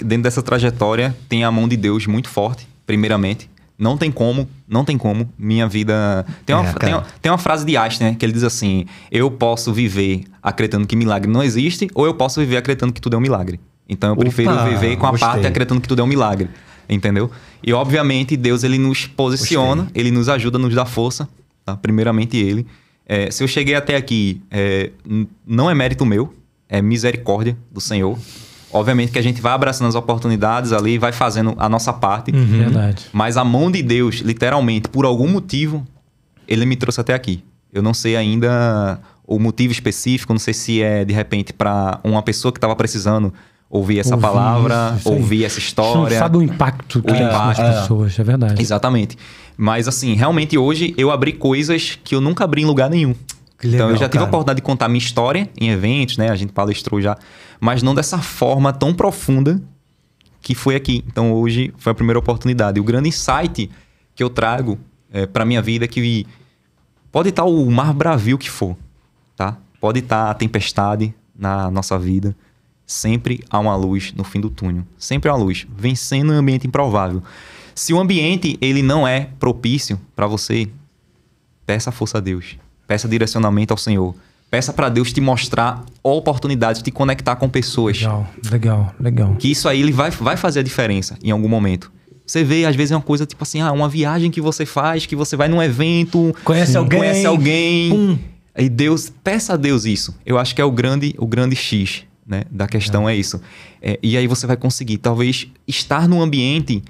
Speaker 3: dentro dessa trajetória, tem a mão de Deus muito forte, primeiramente, Não tem como. Minha vida... Tem uma frase de Einstein, né, que ele diz assim: eu posso viver acreditando que milagre não existe, ou eu posso viver acreditando que tudo é um milagre. Então eu prefiro viver com a parte acreditando que tudo é um milagre. Entendeu? E obviamente Deus, ele nos posiciona, ele nos ajuda, nos dá força. Tá? Primeiramente ele. Se eu cheguei até aqui, não é mérito meu, é misericórdia do Senhor. Obviamente que a gente vai abraçando as oportunidades ali, vai fazendo a nossa parte.
Speaker 2: Verdade.
Speaker 3: Mas a mão de Deus, literalmente, por algum motivo, ele me trouxe até aqui. Eu não sei ainda o motivo específico, não sei se é, de repente, para uma pessoa que estava precisando ouvir essa palavra, ouvir essa história.
Speaker 2: Não sabe o impacto que tem nas pessoas, é verdade.
Speaker 3: Exatamente. Mas, assim, realmente hoje eu abri coisas que eu nunca abri em lugar nenhum.
Speaker 1: Legal,
Speaker 3: então eu já tive
Speaker 1: cara.
Speaker 3: a oportunidade de contar minha história em eventos, né? A gente palestrou já, mas não dessa forma tão profunda que foi aqui. Então hoje foi a primeira oportunidade. E o grande insight que eu trago para minha vida é que pode estar o mar bravio que for, tá? Pode estar a tempestade na nossa vida. Sempre há uma luz no fim do túnel. Sempre há uma luz, vencendo um ambiente improvável. Se o ambiente ele não é propício para você, peça força a Deus. Peça direcionamento ao Senhor. Peça para Deus te mostrar oportunidades, te conectar com pessoas.
Speaker 2: Legal.
Speaker 3: Que isso aí ele vai fazer a diferença em algum momento. Você vê, às vezes, é uma coisa tipo assim, uma viagem que você faz, que você vai num evento...
Speaker 1: Conhece alguém.
Speaker 3: E Deus, peça a Deus isso. Eu acho que é o grande X, né, da questão é isso. E aí você vai conseguir, talvez, estar num ambiente...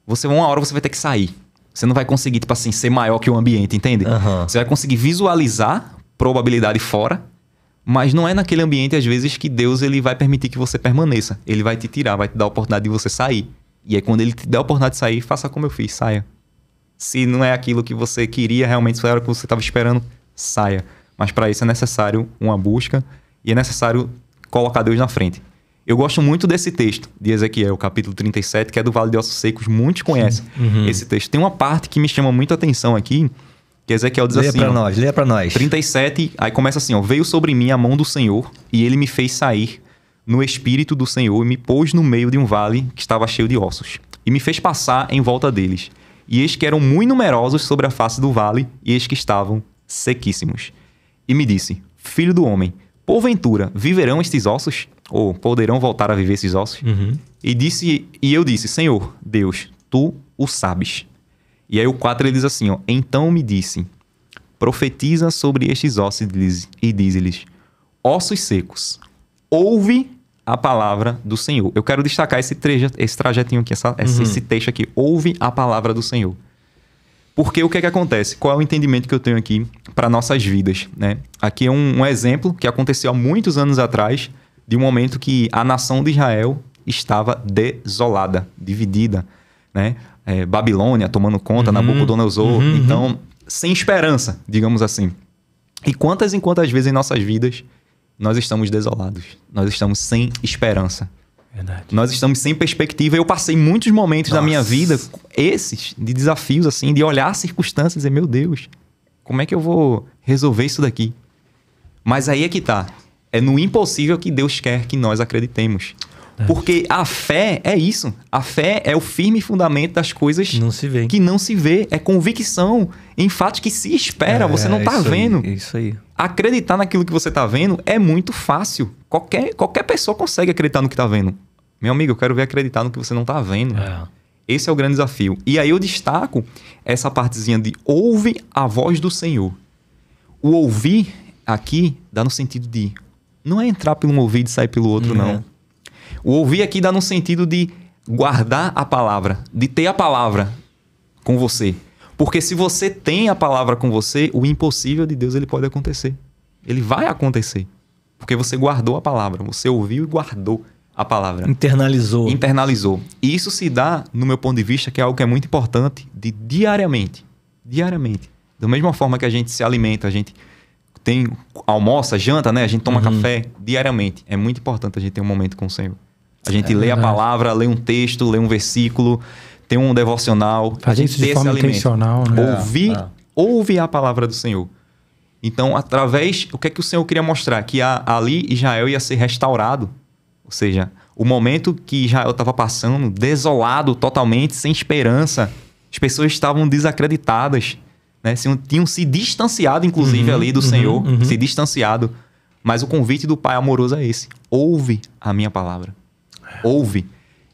Speaker 3: Uma hora você vai ter que sair. Você não vai conseguir, tipo assim, ser maior que o ambiente, entende? Você vai conseguir visualizar probabilidade fora, mas não é naquele ambiente, às vezes, que Deus ele vai permitir que você permaneça. Ele vai te tirar, vai te dar a oportunidade de você sair. E aí, quando ele te der a oportunidade de sair, faça como eu fiz, saia. Se não é aquilo que você queria, realmente, se era o que você estava esperando, saia. Mas para isso é necessário uma busca e é necessário colocar Deus na frente. Eu gosto muito desse texto de Ezequiel, capítulo 37, que é do Vale de Ossos Secos. Muitos conhecem esse texto. Tem uma parte que me chama muito a atenção aqui, que Ezequiel diz assim...
Speaker 1: Leia pra nós.
Speaker 3: 37, aí começa assim, veio sobre mim a mão do Senhor e ele me fez sair no espírito do Senhor e me pôs no meio de um vale que estava cheio de ossos. E me fez passar em volta deles. E eis que eram muito numerosos sobre a face do vale e eis que estavam sequíssimos. E me disse, filho do homem, porventura viverão estes ossos? Ou poderão voltar a viver esses ossos? E eu disse, Senhor, Deus, tu o sabes. E aí o 4 ele diz assim, então me disse, profetiza sobre estes ossos e diz-lhes, ossos secos, ouve a palavra do Senhor. Eu quero destacar esse trajetinho aqui, esse texto aqui, ouve a palavra do Senhor. Porque o que é que acontece? Qual é o entendimento que eu tenho aqui para nossas vidas, né? Aqui é um exemplo que aconteceu há muitos anos atrás, de um momento que a nação de Israel estava desolada, dividida, né? Babilônia tomando conta, Nabucodonosor. Então, sem esperança, digamos assim. E quantas vezes em nossas vidas nós estamos desolados? Nós estamos sem esperança.
Speaker 2: Verdade.
Speaker 3: Nós estamos sem perspectiva. Eu passei muitos momentos da minha vida, esses, de desafios, assim, de olhar as circunstâncias e dizer, meu Deus, como é que eu vou resolver isso daqui? Mas aí é que tá. É no impossível que Deus quer que nós acreditemos. Porque a fé é isso. A fé é o firme fundamento das coisas
Speaker 1: Não se vê.
Speaker 3: que não se vê. É convicção em fatos que se espera, você não tá vendo.
Speaker 1: Isso aí.
Speaker 3: Acreditar naquilo que você tá vendo é muito fácil. Qualquer pessoa consegue acreditar no que tá vendo. Meu amigo, eu quero ver acreditar no que você não tá vendo. Esse é o grande desafio. E aí eu destaco essa partezinha de ouve a voz do Senhor. O ouvir aqui dá no sentido de... Não é entrar por um ouvido e sair pelo outro, não. O ouvir aqui dá no sentido de guardar a palavra, de ter a palavra com você. Porque se você tem a palavra com você, o impossível de Deus ele pode acontecer. Ele vai acontecer. Porque você guardou a palavra, você ouviu e guardou a palavra. Internalizou. E isso se dá, no meu ponto de vista, que é algo que é muito importante, de diariamente. Da mesma forma que a gente se alimenta, a gente tem almoça, janta, né? A gente toma café diariamente. É muito importante a gente ter um momento com o Senhor. A gente lê a palavra, lê um texto, lê um versículo, tem um devocional.
Speaker 2: Fazer isso de forma intencional, né?
Speaker 3: Ouve a palavra do Senhor. Então, o que é que o Senhor queria mostrar? Que ali Israel ia ser restaurado. Ou seja, o momento que Israel estava passando, desolado totalmente, sem esperança, As pessoas estavam desacreditadas, né? Tinham se distanciado, inclusive, ali do Senhor, se distanciado. Mas o convite do Pai amoroso é esse. Ouve a minha palavra. Ouve.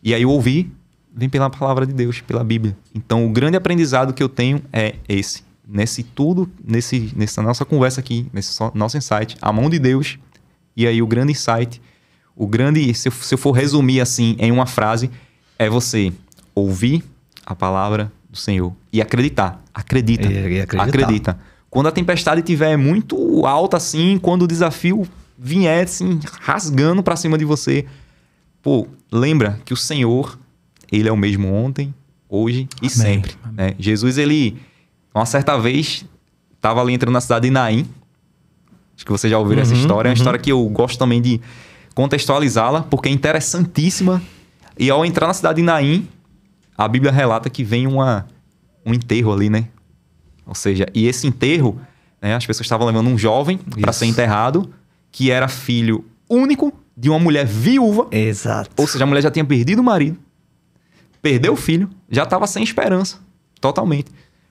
Speaker 3: E aí o ouvir vem pela palavra de Deus, pela Bíblia. Então o grande aprendizado que eu tenho é esse. Nessa nossa conversa aqui, nesse nosso insight, a mão de Deus. E aí o grande insight, se eu for resumir assim em uma frase, é você ouvir a palavra do Senhor e acreditar. Acredita. Quando a tempestade estiver muito alta assim, quando o desafio vier assim, rasgando para cima de você, pô, lembra que o Senhor, ele é o mesmo ontem, hoje e sempre. Né? Jesus, ele, uma certa vez, estava ali entrando na cidade de Naim. Acho que vocês já ouviram essa história. É uma história que eu gosto também de contextualizá-la, porque é interessantíssima. E ao entrar na cidade de Naim, a Bíblia relata que vem um enterro ali, né? Ou seja, e esse enterro, né, as pessoas estavam levando um jovem para ser enterrado, que era filho único de uma mulher viúva.
Speaker 1: Exato.
Speaker 3: Ou seja, a mulher já tinha perdido o marido, perdeu o filho, já estava sem esperança, totalmente.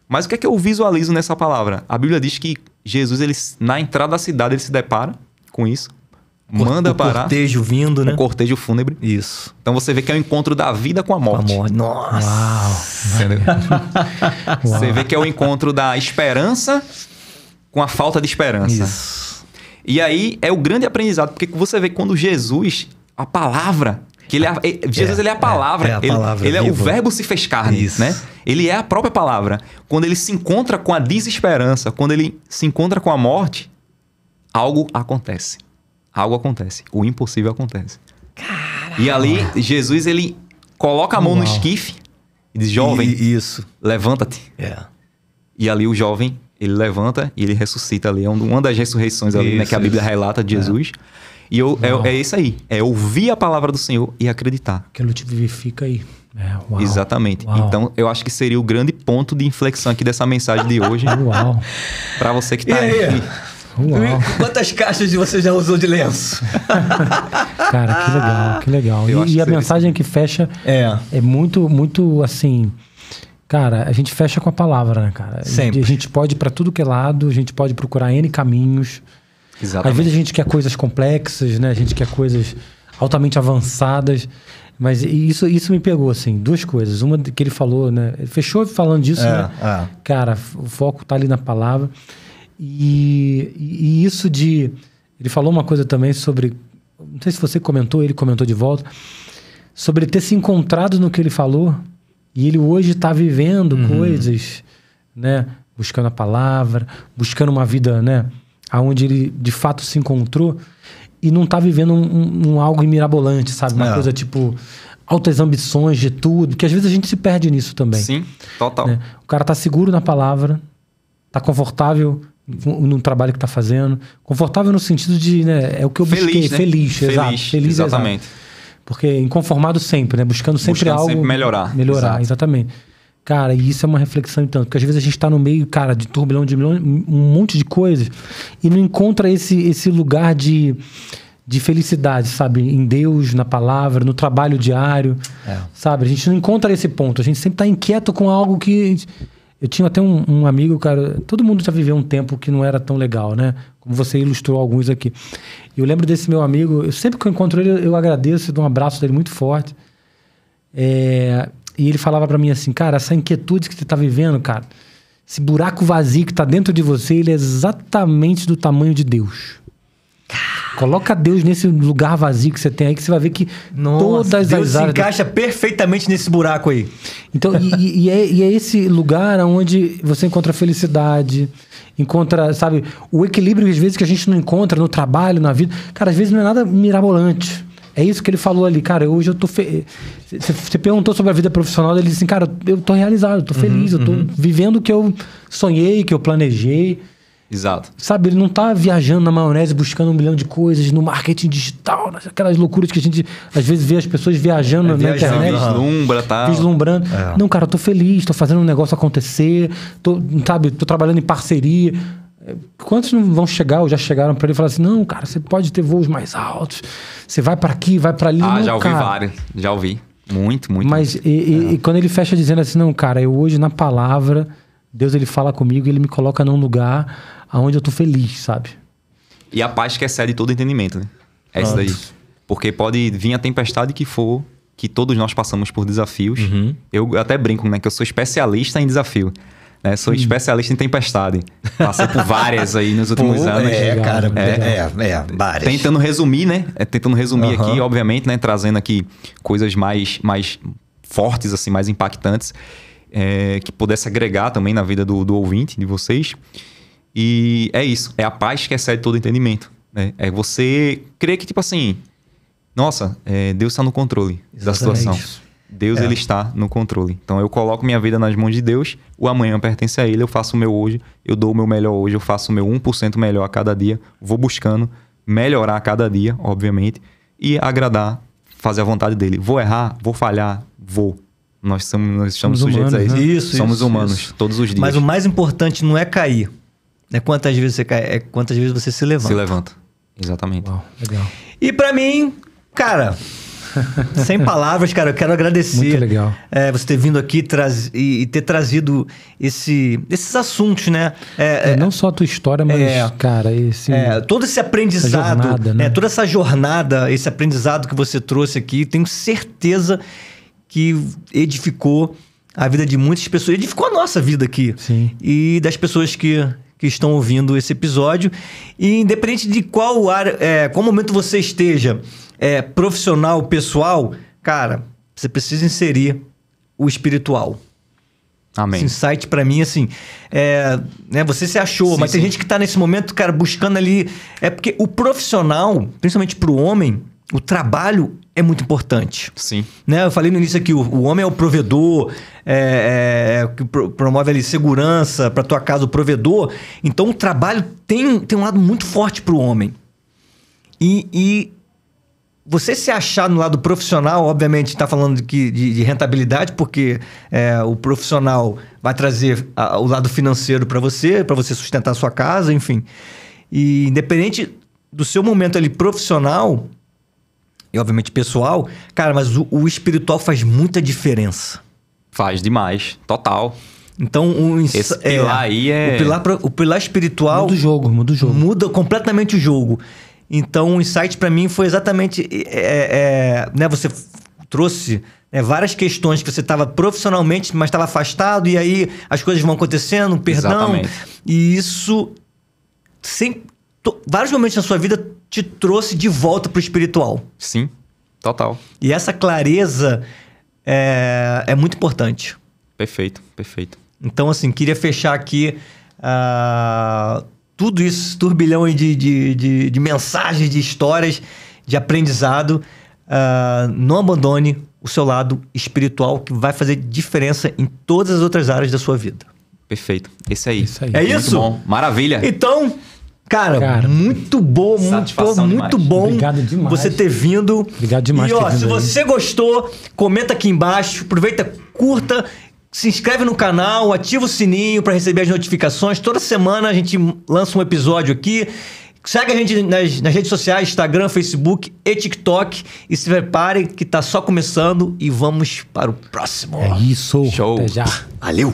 Speaker 3: Mas o que é que eu visualizo nessa palavra? A Bíblia diz que Jesus, ele, na entrada da cidade, ele se depara com isso, manda parar.
Speaker 1: O cortejo vindo, né?
Speaker 3: O cortejo fúnebre.
Speaker 1: Isso.
Speaker 3: Então você vê que é o encontro da vida com a morte.
Speaker 1: Nossa!
Speaker 2: Uau!
Speaker 3: Entendeu? Você vê que é o encontro da esperança com a falta de esperança.
Speaker 1: Isso.
Speaker 3: E aí é o grande aprendizado, porque você vê que quando Jesus, a palavra, que ele Jesus ele é a palavra, ele é o verbo se fez carne,
Speaker 1: Isso.
Speaker 3: né? Ele é a própria palavra. Quando ele se encontra com a desesperança, quando ele se encontra com a morte, algo acontece. Algo acontece. O impossível acontece. Caramba. E ali, Jesus, ele coloca a mão no esquife e diz, jovem,
Speaker 1: Isso.
Speaker 3: levanta-te. E ali o jovem, ele levanta e ele ressuscita ali. É uma das ressurreições ali, né, que a Bíblia relata de Jesus. E é isso aí. É ouvir a palavra do Senhor e acreditar.
Speaker 2: Aquilo te vivifica aí.
Speaker 3: Exatamente.
Speaker 2: Uau.
Speaker 3: Então, eu acho que seria o grande ponto de inflexão aqui dessa mensagem de hoje.
Speaker 2: Uau.
Speaker 3: Pra você que tá
Speaker 1: E aí?
Speaker 3: aí.
Speaker 2: Uau.
Speaker 1: Quantas caixas você já usou de lenço?
Speaker 2: Cara, que legal. E a mensagem que fecha é muito, muito assim... Cara, a gente fecha com a palavra, né, cara?
Speaker 1: Sempre.
Speaker 2: A gente pode ir pra tudo que é lado, a gente pode procurar N caminhos.
Speaker 3: Exatamente.
Speaker 2: Às vezes a gente quer coisas complexas, né? A gente quer coisas altamente avançadas. Mas isso me pegou, assim, duas coisas. Uma que ele falou, né? Ele fechou falando disso, né? Cara, o foco tá ali na palavra. E isso de... Ele falou uma coisa também sobre... Não sei se você comentou, ele comentou de volta. Sobre ter se encontrado no que ele falou. E ele hoje está vivendo coisas, né? Buscando a palavra, buscando uma vida, né? Onde ele de fato se encontrou. E não está vivendo um algo mirabolante, sabe? Uma coisa tipo... altas ambições de tudo. Porque às vezes a gente se perde nisso também.
Speaker 3: Sim, total.
Speaker 2: Né? O cara tá seguro na palavra. Tá confortável no trabalho que tá fazendo. Confortável no sentido de, né? É o que eu busquei.
Speaker 3: Né?
Speaker 2: Feliz, exato. Feliz,
Speaker 3: exatamente.
Speaker 2: Exato. Porque inconformado sempre, né? Buscando sempre algo...
Speaker 3: sempre melhorar.
Speaker 2: Melhorar, exatamente. Cara, e isso é uma reflexão em tanto. Porque às vezes a gente tá no meio, cara, de turbilhão de milhões, um monte de coisas. E não encontra esse lugar de felicidade, sabe? Em Deus, na palavra, no trabalho diário. Sabe? A gente não encontra esse ponto. A gente sempre tá inquieto com algo que... Eu tinha até um amigo, cara... Todo mundo já viveu um tempo que não era tão legal, né? Como você ilustrou alguns aqui. Eu lembro desse meu amigo... Sempre que eu encontro ele, eu agradeço. Dou um abraço dele muito forte. E ele falava pra mim assim... Cara, essa inquietude que você tá vivendo, cara... Esse buraco vazio que tá dentro de você... Ele é exatamente do tamanho de Deus. Coloca Deus nesse lugar vazio que você tem aí, que você vai ver que todas
Speaker 1: Deus
Speaker 2: as áreas...
Speaker 1: se encaixa perfeitamente nesse buraco aí.
Speaker 2: Então, e é esse lugar onde você encontra felicidade, encontra, sabe, o equilíbrio, às vezes, que a gente não encontra no trabalho, na vida. Cara, às vezes não é nada mirabolante. É isso que ele falou ali. Cara, hoje eu tô... Você perguntou sobre a vida profissional, ele disse assim, cara, eu tô realizado, eu tô feliz, eu tô vivendo o que eu sonhei, que eu planejei.
Speaker 3: Exato.
Speaker 2: Sabe, ele não tá viajando na maionese, buscando 1 milhão de coisas no marketing digital, aquelas loucuras que a gente às vezes vê as pessoas viajando na internet.
Speaker 3: Vislumbra, tá?
Speaker 2: Vislumbrando. Não, cara, eu tô feliz, tô fazendo um negócio acontecer, tô trabalhando em parceria. Quantos não vão chegar ou já chegaram para ele e falar assim, não, cara, você pode ter voos mais altos, você vai para aqui, vai para ali.
Speaker 3: Ah,
Speaker 2: não,
Speaker 3: já ouvi
Speaker 2: cara.
Speaker 3: vários, já ouvi. Muito, muito.
Speaker 2: Mas e quando ele fecha dizendo assim, não, cara, eu hoje na palavra, Deus ele fala comigo e ele me coloca num lugar onde eu tô feliz, sabe?
Speaker 3: E a paz que excede todo entendimento, né? É isso daí. Porque pode vir a tempestade que for, que todos nós passamos por desafios. Eu até brinco, né? Que eu sou especialista em desafio. Né? Sou especialista em tempestade. Passei por várias aí nos últimos anos.
Speaker 1: Cara, várias.
Speaker 3: Tentando resumir, né? Tentando resumir aqui, obviamente, né? Trazendo aqui coisas mais fortes, assim, mais impactantes. Que pudesse agregar também na vida do ouvinte, de vocês. E é isso. É a paz que excede todo entendimento. Né? É você crer que, tipo assim... Nossa, Deus está no controle da situação. Deus, ele está no controle. Então, eu coloco minha vida nas mãos de Deus. O amanhã pertence a ele. Eu faço o meu hoje. Eu dou o meu melhor hoje. Eu faço o meu 1% melhor a cada dia. Vou buscando melhorar a cada dia, obviamente. E agradar, fazer a vontade dele. Vou errar, vou falhar, vou. Nós estamos sujeitos
Speaker 2: humanos,
Speaker 3: a isso.
Speaker 2: né?
Speaker 1: Isso,
Speaker 3: somos
Speaker 1: isso,
Speaker 3: humanos,
Speaker 1: isso.
Speaker 3: todos os dias.
Speaker 1: Mas o mais importante não é cair. Não é quantas vezes você cai, é quantas vezes você se levanta.
Speaker 3: Se levanta. Exatamente.
Speaker 2: Uau, legal.
Speaker 1: E pra mim, cara, sem palavras, cara, eu quero agradecer.
Speaker 2: Muito legal.
Speaker 1: Você ter vindo aqui e ter trazido esses assuntos, né?
Speaker 2: Não só a tua história, mas, cara,
Speaker 1: todo esse aprendizado,
Speaker 2: jornada, né?
Speaker 1: Toda essa jornada, esse aprendizado que você trouxe aqui, tenho certeza que edificou a vida de muitas pessoas. Edificou a nossa vida aqui.
Speaker 2: Sim.
Speaker 1: E das pessoas que estão ouvindo esse episódio. E independente de qual área, qual momento você esteja, profissional, pessoal, cara, você precisa inserir o espiritual.
Speaker 3: Amém.
Speaker 1: Esse insight pra mim, assim, né, você se achou, mas tem gente que tá nesse momento, cara, buscando ali. É porque o profissional, principalmente pro homem, o trabalho é muito importante.
Speaker 3: Sim.
Speaker 1: Né? Eu falei no início aqui, o homem é o provedor, que promove ali segurança para tua casa, o provedor. Então, o trabalho tem um lado muito forte para o homem. E você se achar no lado profissional, obviamente, está falando de rentabilidade, porque o profissional vai trazer o lado financeiro para você sustentar a sua casa, enfim. E independente do seu momento ali profissional... E, obviamente, pessoal, cara, mas o espiritual faz muita diferença.
Speaker 3: Faz demais. Total.
Speaker 1: Então,
Speaker 3: esse pilar aí
Speaker 1: o pilar espiritual...
Speaker 2: Muda o jogo.
Speaker 1: Muda completamente o jogo. Então, o insight para mim foi exatamente... né, você trouxe várias questões que você estava profissionalmente, mas estava afastado, e aí as coisas vão acontecendo, perdão.
Speaker 3: Exatamente.
Speaker 1: E isso, vários momentos na sua vida, te trouxe de volta pro espiritual.
Speaker 3: Sim, total.
Speaker 1: E essa clareza é muito importante.
Speaker 3: Perfeito, perfeito.
Speaker 1: Então, assim, queria fechar aqui tudo isso, esse turbilhão aí de mensagens, de histórias, de aprendizado. Não abandone o seu lado espiritual, que vai fazer diferença em todas as outras áreas da sua vida.
Speaker 3: Perfeito. Esse aí.
Speaker 1: É isso?
Speaker 3: Muito bom. Maravilha.
Speaker 1: Então... Cara, muito bom, muito bom.
Speaker 2: Obrigado demais.
Speaker 1: Você ter vindo.
Speaker 2: Obrigado demais.
Speaker 1: E se você gostou, comenta aqui embaixo, aproveita, curta, se inscreve no canal, ativa o sininho para receber as notificações. Toda semana a gente lança um episódio aqui. Segue a gente nas redes sociais, Instagram, Facebook e TikTok. E se prepare que tá só começando e vamos para o próximo.
Speaker 2: É isso.
Speaker 3: Show.
Speaker 2: Até já.
Speaker 1: Valeu!